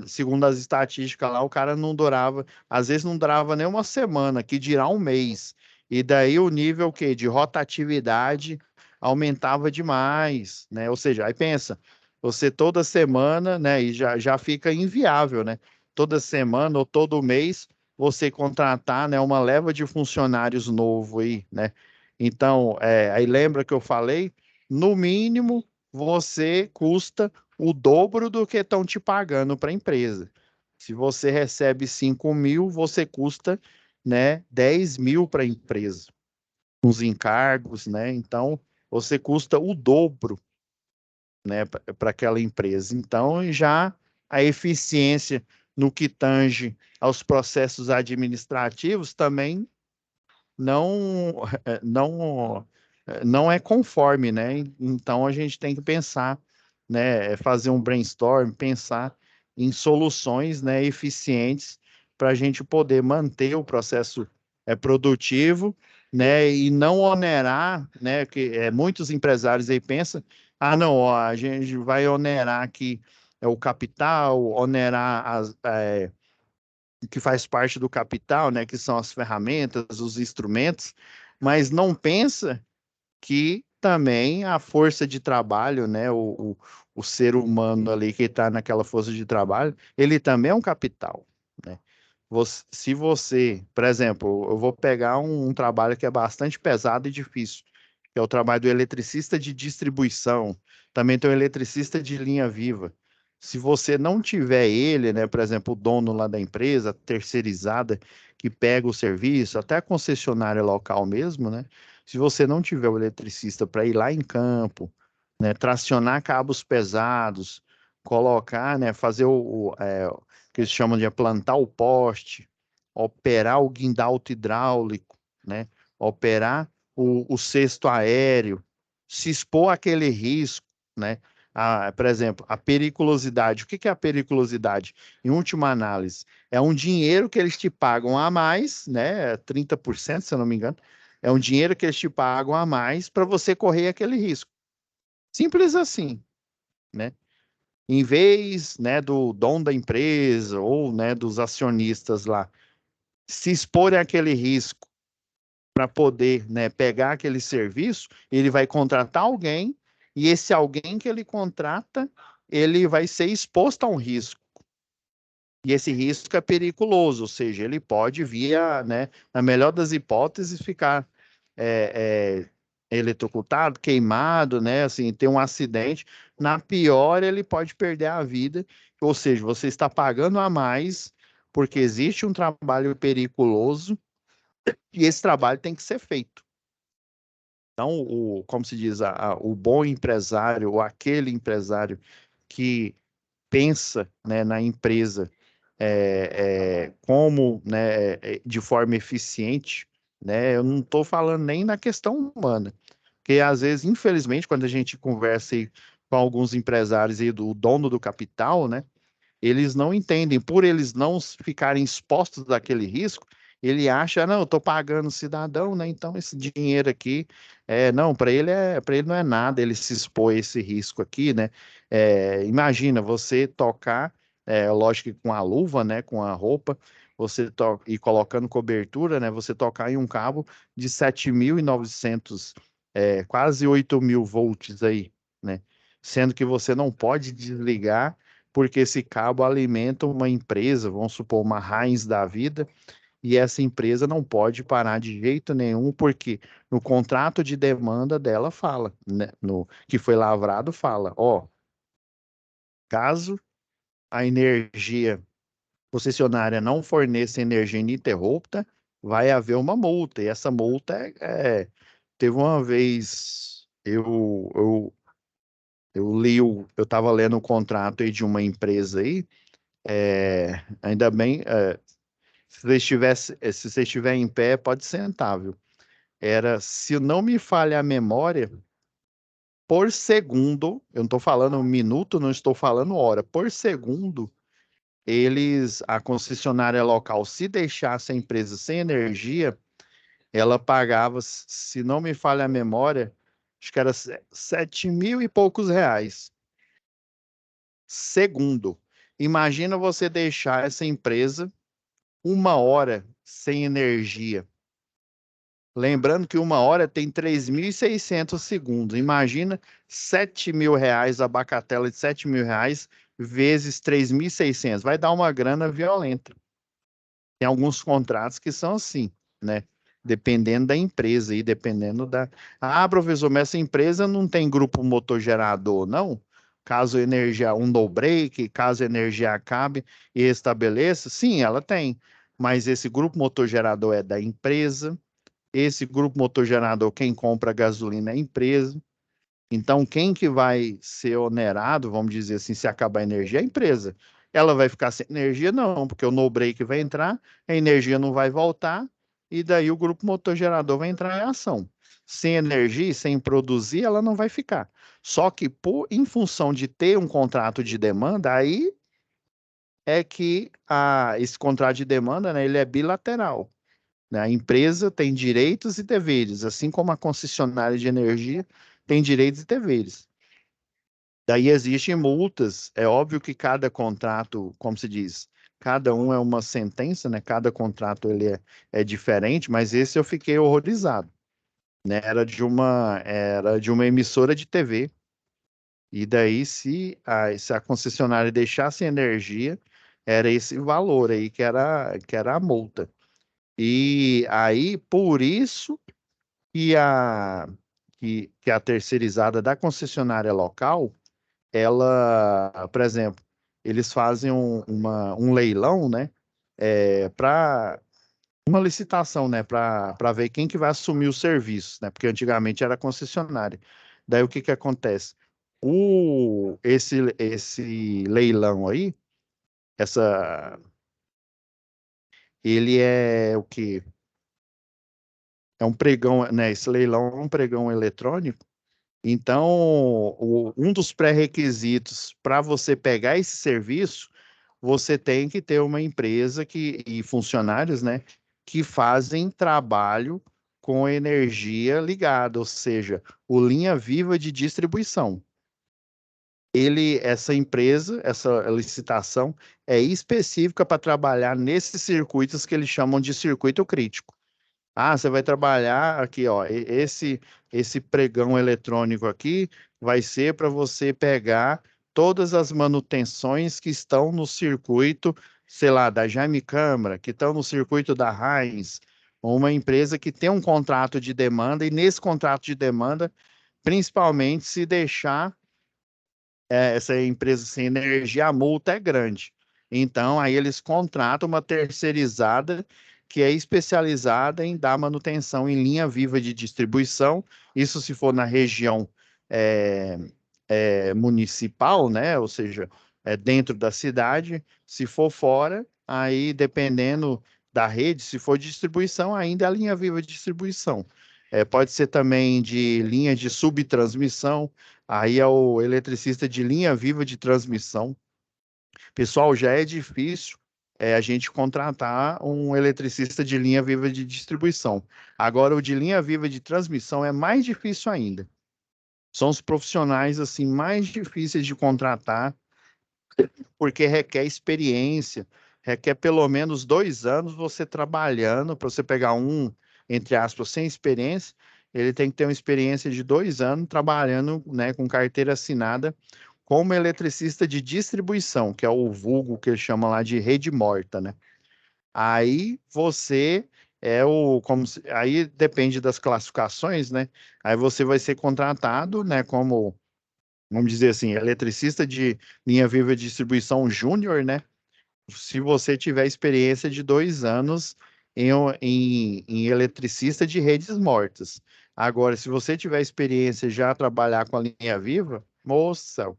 segundo as estatísticas lá, o cara não durava, às vezes não durava nem uma semana, que dirá um mês. E daí o nível que de rotatividade aumentava demais, né? Ou seja, aí pensa, você toda semana, né? E já fica inviável, né? Toda semana ou todo mês você contratar, né? Uma leva de funcionários novo aí, né? Então, aí lembra que eu falei, no mínimo você custa o dobro do que estão te pagando para a empresa. Se você recebe 5.000, você custa, né, 10.000 para a empresa, com os encargos, né? Então, você custa o dobro, né, para aquela empresa. Então, já a eficiência no que tange aos processos administrativos também não, não, não é conforme, né? Então a gente tem que pensar, né? Fazer um brainstorm, pensar em soluções, né, eficientes para a gente poder manter o processo produtivo, né? E não onerar, né? Que muitos empresários aí pensam, ah, não, ó, a gente vai onerar aqui o capital, onerar que faz parte do capital, né, que são as ferramentas, os instrumentos, mas não pensa que também a força de trabalho, né, o ser humano ali que está naquela força de trabalho, ele também é um capital, né? Se você, por exemplo, eu vou pegar um trabalho que é bastante pesado e difícil, que é o trabalho do eletricista de distribuição, também tem o eletricista de linha viva. Se você não tiver ele, né, por exemplo, o dono lá da empresa, terceirizada, que pega o serviço, até a concessionária local mesmo, né? Se você não tiver o eletricista para ir lá em campo, né, tracionar cabos pesados, colocar, né, fazer o que eles chamam de plantar o poste, operar o guindalto hidráulico, né, operar o cesto aéreo, se expor àquele risco, né? Por exemplo, a periculosidade. O que que é a periculosidade? Em última análise, é um dinheiro que eles te pagam a mais, né? 30%, se eu não me engano. É um dinheiro que eles te pagam a mais para você correr aquele risco. Simples assim, né? Em vez, né, do dono da empresa ou, né, dos acionistas lá se exporem àquele risco para poder, né, pegar aquele serviço, ele vai contratar alguém e esse alguém que ele contrata, ele vai ser exposto a um risco. E esse risco é periculoso, ou seja, ele pode vir a, né, na melhor das hipóteses, ficar é, eletrocutado, queimado, né? Assim, tem um acidente. Na pior, ele pode perder a vida. Ou seja, você está pagando a mais porque existe um trabalho periculoso e esse trabalho tem que ser feito. Então, como se diz, o bom empresário, ou aquele empresário que pensa, né, na empresa como, né, de forma eficiente, né? Eu não estou falando nem na questão humana, porque às vezes, infelizmente, quando a gente conversa aí com alguns empresários e do dono do capital, né? Eles não entendem, por eles não ficarem expostos daquele risco, ele acha, não, eu estou pagando o cidadão, né? Então esse dinheiro aqui, não, para ele não é nada, ele se expor a esse risco aqui, né? Imagina você tocar, lógico que com a luva, né? Com a roupa, você toca e colocando cobertura, né? Você tocar em um cabo de 7.900, quase 8.000 volts aí, né? Sendo que você não pode desligar porque esse cabo alimenta uma empresa, vamos supor, uma Heinz da vida, e essa empresa não pode parar de jeito nenhum, porque no contrato de demanda dela fala, né, no que foi lavrado fala, ó, caso a energia concessionária não forneça energia ininterrupta, vai haver uma multa, e essa multa teve uma vez, eu li, eu estava lendo o contrato aí de uma empresa aí, ainda bem, se você estiver em pé, pode sentar, viu? Era, se não me falha a memória, por segundo, eu não estou falando minuto, não estou falando hora, por segundo, a concessionária local, se deixasse a empresa sem energia, ela pagava, se não me falha a memória, acho que era 7.000 e poucos reais. Segundo. Imagina você deixar essa empresa uma hora sem energia. Lembrando que uma hora tem 3.600 segundos. Imagina 7.000 reais, a bagatela de 7.000 reais vezes 3.600. Vai dar uma grana violenta. Tem alguns contratos que são assim, né? Dependendo da empresa e dependendo da. Ah, professor, mas essa empresa não tem grupo motor gerador, não? Caso a energia, um no break, caso a energia acabe e estabeleça, sim, ela tem. Mas esse grupo motor gerador é da empresa. Esse grupo motor gerador, quem compra gasolina é a empresa. Então, quem que vai ser onerado, vamos dizer assim, se acabar a energia, é a empresa. Ela vai ficar sem energia? Não, porque o no-break vai entrar, a energia não vai voltar, e daí o grupo motor gerador vai entrar em ação. Sem energia, sem produzir, ela não vai ficar. Só que, em função de ter um contrato de demanda, aí é que esse contrato de demanda, né, ele é bilateral, né? A empresa tem direitos e deveres, assim como a concessionária de energia tem direitos e deveres. Daí existem multas. É óbvio que cada contrato, como se diz, cada um é uma sentença, né? Cada contrato ele é diferente, mas esse eu fiquei horrorizado, né? Era de uma emissora de TV. E daí, se a concessionária deixasse energia, era esse valor aí que era a multa. E aí, por isso que a terceirizada da concessionária local, ela, por exemplo, eles fazem um leilão, né, para uma licitação, né, para ver quem que vai assumir o serviço, né, porque antigamente era concessionária. Daí o que que acontece? Esse leilão aí, essa, ele é o quê? É um pregão, né? Esse leilão é um pregão eletrônico. Então, um dos pré-requisitos para você pegar esse serviço, você tem que ter uma empresa e funcionários, né, que fazem trabalho com energia ligada, ou seja, o linha viva de distribuição. Essa empresa, essa licitação é específica para trabalhar nesses circuitos que eles chamam de circuito crítico. Ah, você vai trabalhar aqui, ó. Esse pregão eletrônico aqui vai ser para você pegar todas as manutenções que estão no circuito, sei lá, da Jaime Câmara, que estão no circuito da Heinz, uma empresa que tem um contrato de demanda, e nesse contrato de demanda, principalmente se deixar essa empresa sem energia, a multa é grande. Então, aí eles contratam uma terceirizada que é especializada em dar manutenção em linha viva de distribuição, isso se for na região é, municipal, né? Ou seja, dentro da cidade. Se for fora, aí dependendo da rede, se for distribuição, ainda é a linha viva de distribuição. Pode ser também de linha de subtransmissão, aí é o eletricista de linha viva de transmissão. Pessoal, já é difícil a gente contratar um eletricista de linha viva de distribuição. Agora, o de linha viva de transmissão é mais difícil ainda. São os profissionais assim mais difíceis de contratar, porque requer experiência, requer pelo menos 2 anos você trabalhando para você pegar um, entre aspas, sem experiência. Ele tem que ter uma experiência de 2 anos trabalhando, né, com carteira assinada como eletricista de distribuição, que é o vulgo que ele chama lá de rede morta, né? Aí você aí depende das classificações, né? Aí você vai ser contratado, né, como, vamos dizer assim, eletricista de linha viva de distribuição júnior, né? Se você tiver experiência de 2 anos em eletricista de redes mortas. Agora, se você tiver experiência já a trabalhar com a linha viva, moça,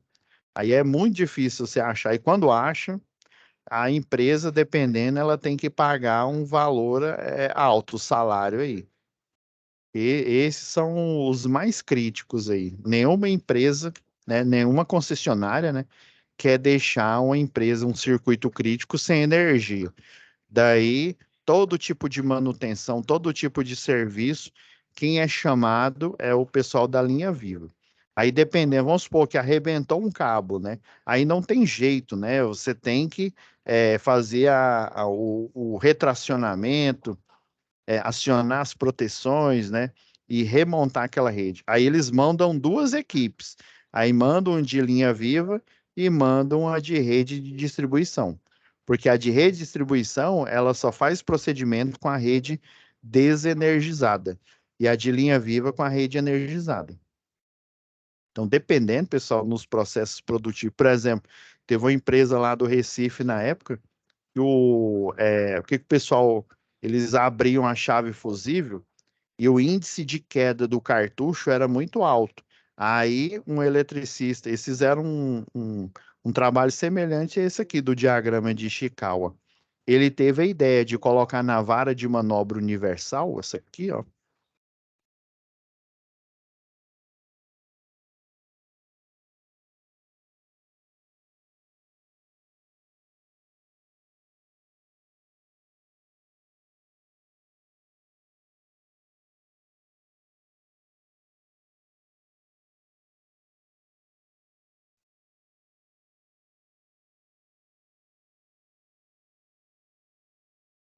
aí é muito difícil você achar. E quando acha, a empresa, dependendo, ela tem que pagar um valor alto, o salário aí. E esses são os mais críticos aí. Nenhuma empresa, né, nenhuma concessionária, né, quer deixar uma empresa, um circuito crítico sem energia. Daí, todo tipo de manutenção, todo tipo de serviço, quem é chamado é o pessoal da linha viva. Aí, dependendo, vamos supor que arrebentou um cabo, né? Aí não tem jeito, né? Você tem que fazer o retracionamento, acionar as proteções, né? E remontar aquela rede. Aí eles mandam duas equipes. Aí mandam de linha viva e mandam a de rede de distribuição. Porque a de rede de distribuição, ela só faz procedimento com a rede desenergizada. E a de linha viva com a rede energizada. Então, dependendo, pessoal, nos processos produtivos. Por exemplo, teve uma empresa lá do Recife na época, que o que o pessoal, eles abriam a chave fusível e o índice de queda do cartucho era muito alto. Aí, um eletricista, eles fizeram um trabalho semelhante a esse aqui do diagrama de Ishikawa. Ele teve a ideia de colocar na vara de manobra universal, essa aqui, ó.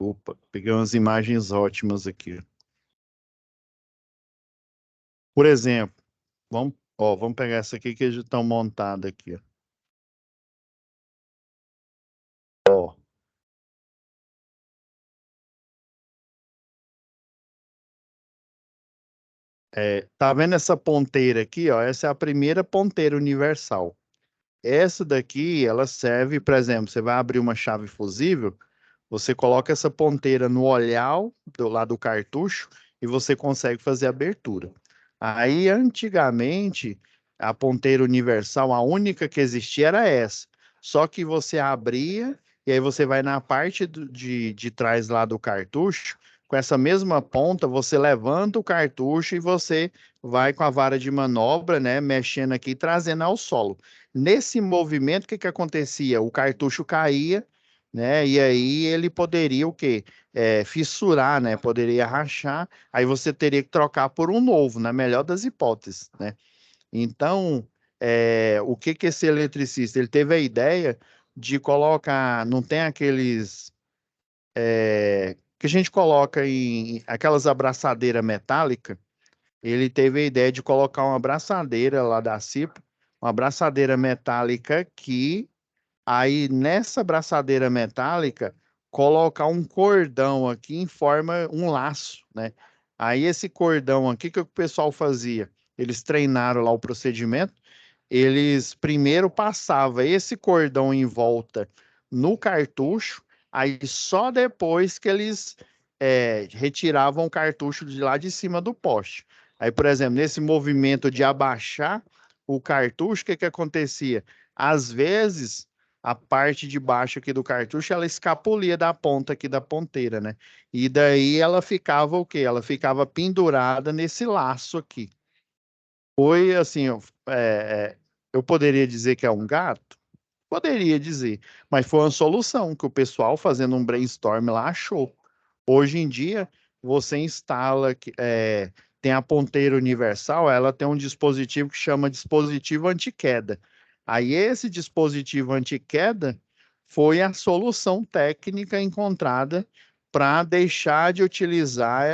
Opa, peguei umas imagens ótimas aqui. Por exemplo, vamos pegar essa aqui que já estão montada aqui, ó. Tá vendo essa ponteira aqui, ó? Essa é a primeira ponteira universal. Essa daqui, ela serve, por exemplo, você vai abrir uma chave fusível, você coloca essa ponteira no olhar do lado do cartucho e você consegue fazer a abertura. Aí, antigamente, a ponteira universal, a única que existia era essa. Só que você abria e aí você vai na parte de trás lá do cartucho, com essa mesma ponta, você levanta o cartucho e você vai com a vara de manobra, né, mexendo aqui, trazendo ao solo. Nesse movimento, o que que acontecia? O cartucho caía, né? E aí ele poderia o quê? Fissurar, né? Poderia rachar. Aí você teria que trocar por um novo, na melhor das hipóteses, né? Então, o que que esse eletricista? Ele teve a ideia de colocar, não tem aqueles que a gente coloca em aquelas abraçadeiras metálicas. Ele teve a ideia de colocar uma abraçadeira lá da CIP, uma abraçadeira metálica que aí nessa abraçadeira metálica colocar um cordão aqui em forma, um laço, né? Aí esse cordão aqui, o que o pessoal fazia? Eles treinaram lá o procedimento, eles primeiro passavam esse cordão em volta no cartucho, aí só depois que eles retiravam o cartucho de lá de cima do poste. Aí, por exemplo, nesse movimento de abaixar o cartucho, o que que acontecia? Às vezes, a parte de baixo aqui do cartucho, ela escapulia da ponta aqui da ponteira, né? E daí ela ficava o quê? Ela ficava pendurada nesse laço aqui. Foi assim, eu poderia dizer que é um gato? Poderia dizer, mas foi uma solução que o pessoal fazendo um brainstorm lá achou. Hoje em dia, você instala, tem a ponteira universal, ela tem um dispositivo que chama dispositivo anti-queda. Aí esse dispositivo anti-queda foi a solução técnica encontrada para deixar de utilizar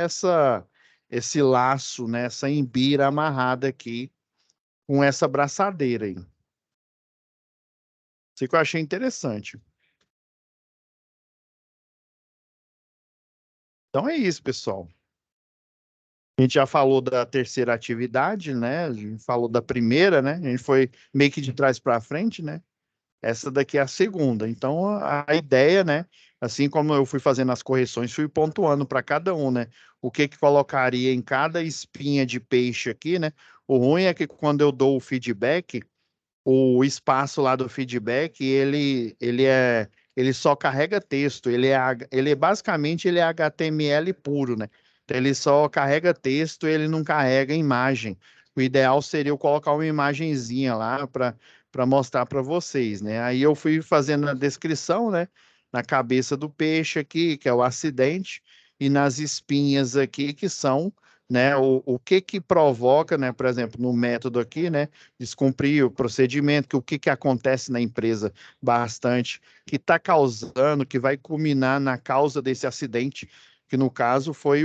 esse laço, né, essa embira amarrada aqui com essa braçadeira aí. Isso que eu achei interessante. Então é isso, pessoal. A gente já falou da terceira atividade, né? A gente falou da primeira, né? A gente foi meio que de trás para frente, né? Essa daqui é a segunda. Então a ideia, né? Assim como eu fui fazendo as correções, fui pontuando para cada um, né? O que que colocaria em cada espinha de peixe aqui, né? O ruim é que quando eu dou o feedback, o espaço lá do feedback, ele só carrega texto, ele é basicamente ele é HTML puro, né? Então ele só carrega texto, ele não carrega imagem. O ideal seria eu colocar uma imagenzinha lá para mostrar para vocês, né? Aí eu fui fazendo a descrição, né, na cabeça do peixe aqui, que é o acidente, e nas espinhas aqui que são, né, o que que provoca, né, por exemplo, no método aqui, né, descumprir o procedimento, que o que que acontece na empresa bastante, que está causando, que vai culminar na causa desse acidente, que no caso foi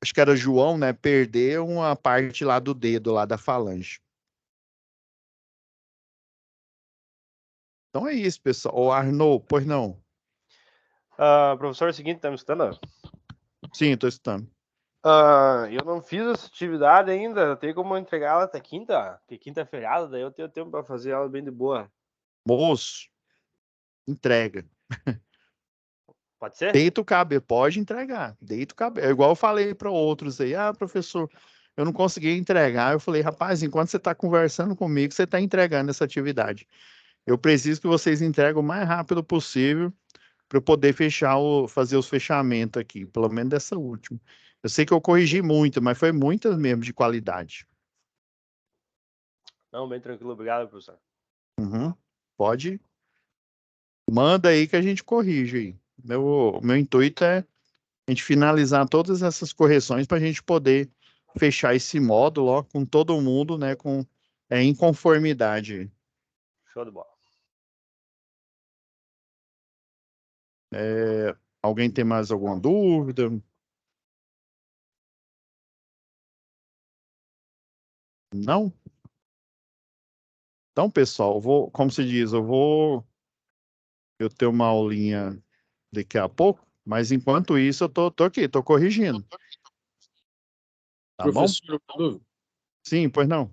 acho que era João, né, perder uma parte lá do dedo, lá da falange. Então é isso, pessoal. Ô, Arnaud, pois não? Professor, é o seguinte, tá me escutando? Sim, estou estudando. Eu não fiz essa atividade ainda, tem como entregar ela até quinta? Porque quinta é feriado, daí eu tenho tempo para fazer ela bem de boa. Moço, entrega. Pode ser? Deita o cabelo, pode entregar. Deita o cabelo. É igual eu falei para outros aí, professor, eu não consegui entregar. Eu falei, rapaz, enquanto você está conversando comigo, você está entregando essa atividade. Eu preciso que vocês entreguem o mais rápido possível para eu poder fazer os fechamentos aqui, pelo menos dessa última. Eu sei que eu corrigi muito, mas foi muitas mesmo de qualidade. Não, bem tranquilo, obrigado, professor. Uhum. Pode, manda aí que a gente corrige aí. Meu intuito é a gente finalizar todas essas correções para a gente poder fechar esse módulo ó, com todo mundo, né, em conformidade. Show de bola. Alguém tem mais alguma dúvida? Não? Então, pessoal, como se diz, eu tenho uma aulinha daqui a pouco, mas enquanto isso eu tô aqui, tô corrigindo. Tá bom? Professor, uma dúvida. Sim, pois não.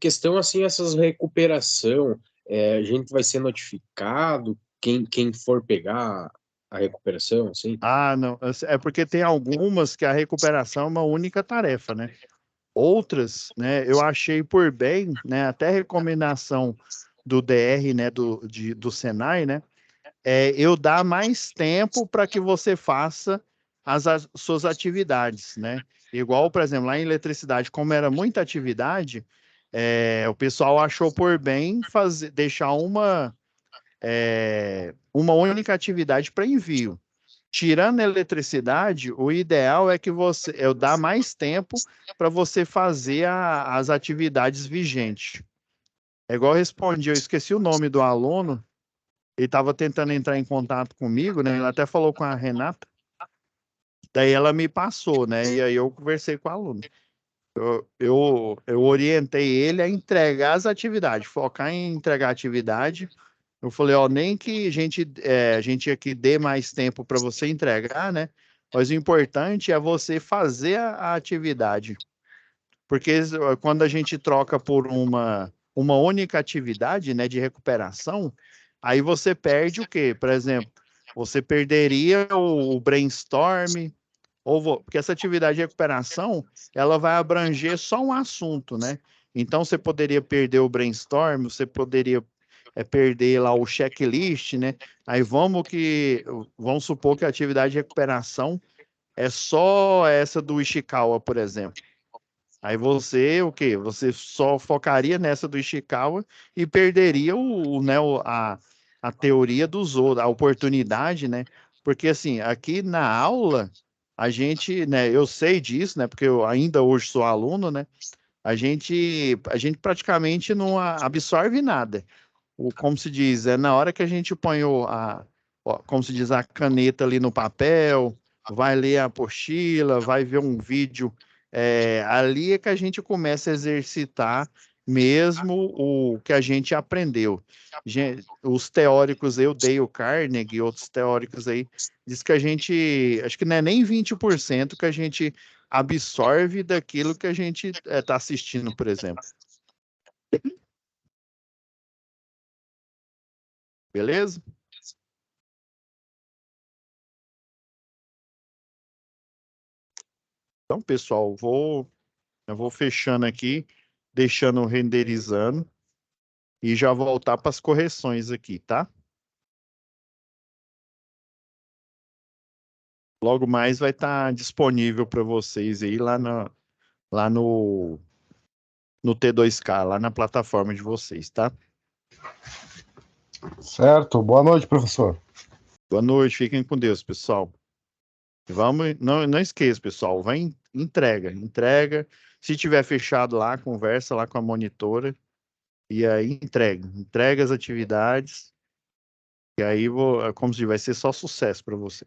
Questão assim, essas recuperação, a gente vai ser notificado, quem for pegar a recuperação, assim? Ah, não. É porque tem algumas que a recuperação é uma única tarefa, né? Outras, né, eu achei por bem, né, até recomendação do DR, né, do Senai, né, eu dar mais tempo para que você faça as suas atividades, né? Igual, por exemplo, lá em eletricidade, como era muita atividade, o pessoal achou por bem deixar uma única atividade para envio. Tirando a eletricidade, o ideal é que eu dar mais tempo para você fazer as atividades vigentes. É igual eu respondi, eu esqueci o nome do aluno, ele estava tentando entrar em contato comigo, né? Ele até falou com a Renata, daí ela me passou, né? E aí eu conversei com o aluno. Eu orientei ele a entregar as atividades, focar em entregar a atividade Eu falei, ó, nem que a gente aqui dê mais tempo para você entregar, né? Mas o importante é você fazer a atividade. Porque quando a gente troca por uma única atividade, né, de recuperação, aí você perde o quê? Por exemplo, você perderia o brainstorm, porque essa atividade de recuperação, ela vai abranger só um assunto, né? Então, você poderia perder o brainstorm, você poderia perder lá o checklist, né? Aí vamos supor que a atividade de recuperação é só essa do Ishikawa, por exemplo. Aí você, o quê? Você só focaria nessa do Ishikawa e perderia a teoria dos outros, a oportunidade, né? Porque assim, aqui na aula, a gente, né, eu sei disso, né? Porque eu ainda hoje sou aluno, né? A gente praticamente não absorve nada. Como se diz, é na hora que a gente põe como se diz, a caneta ali no papel, vai ler a apostila, vai ver um vídeo, ali é que a gente começa a exercitar mesmo o que a gente aprendeu. Os teóricos, eu dei o Carnegie e outros teóricos aí, diz que a gente, acho que não é nem 20% que a gente absorve daquilo que a gente está assistindo, por exemplo. Beleza? Então, pessoal, eu vou fechando aqui, deixando renderizando e já voltar para as correções aqui, tá? Logo mais vai estar disponível para vocês aí lá no T2K, lá na plataforma de vocês, tá? Certo. Boa noite, professor. Boa noite, fiquem com Deus, pessoal. Não esqueça, pessoal, entrega. Se tiver fechado lá, conversa lá com a monitora e aí entrega as atividades. E aí, como se diz, vai ser só sucesso para você.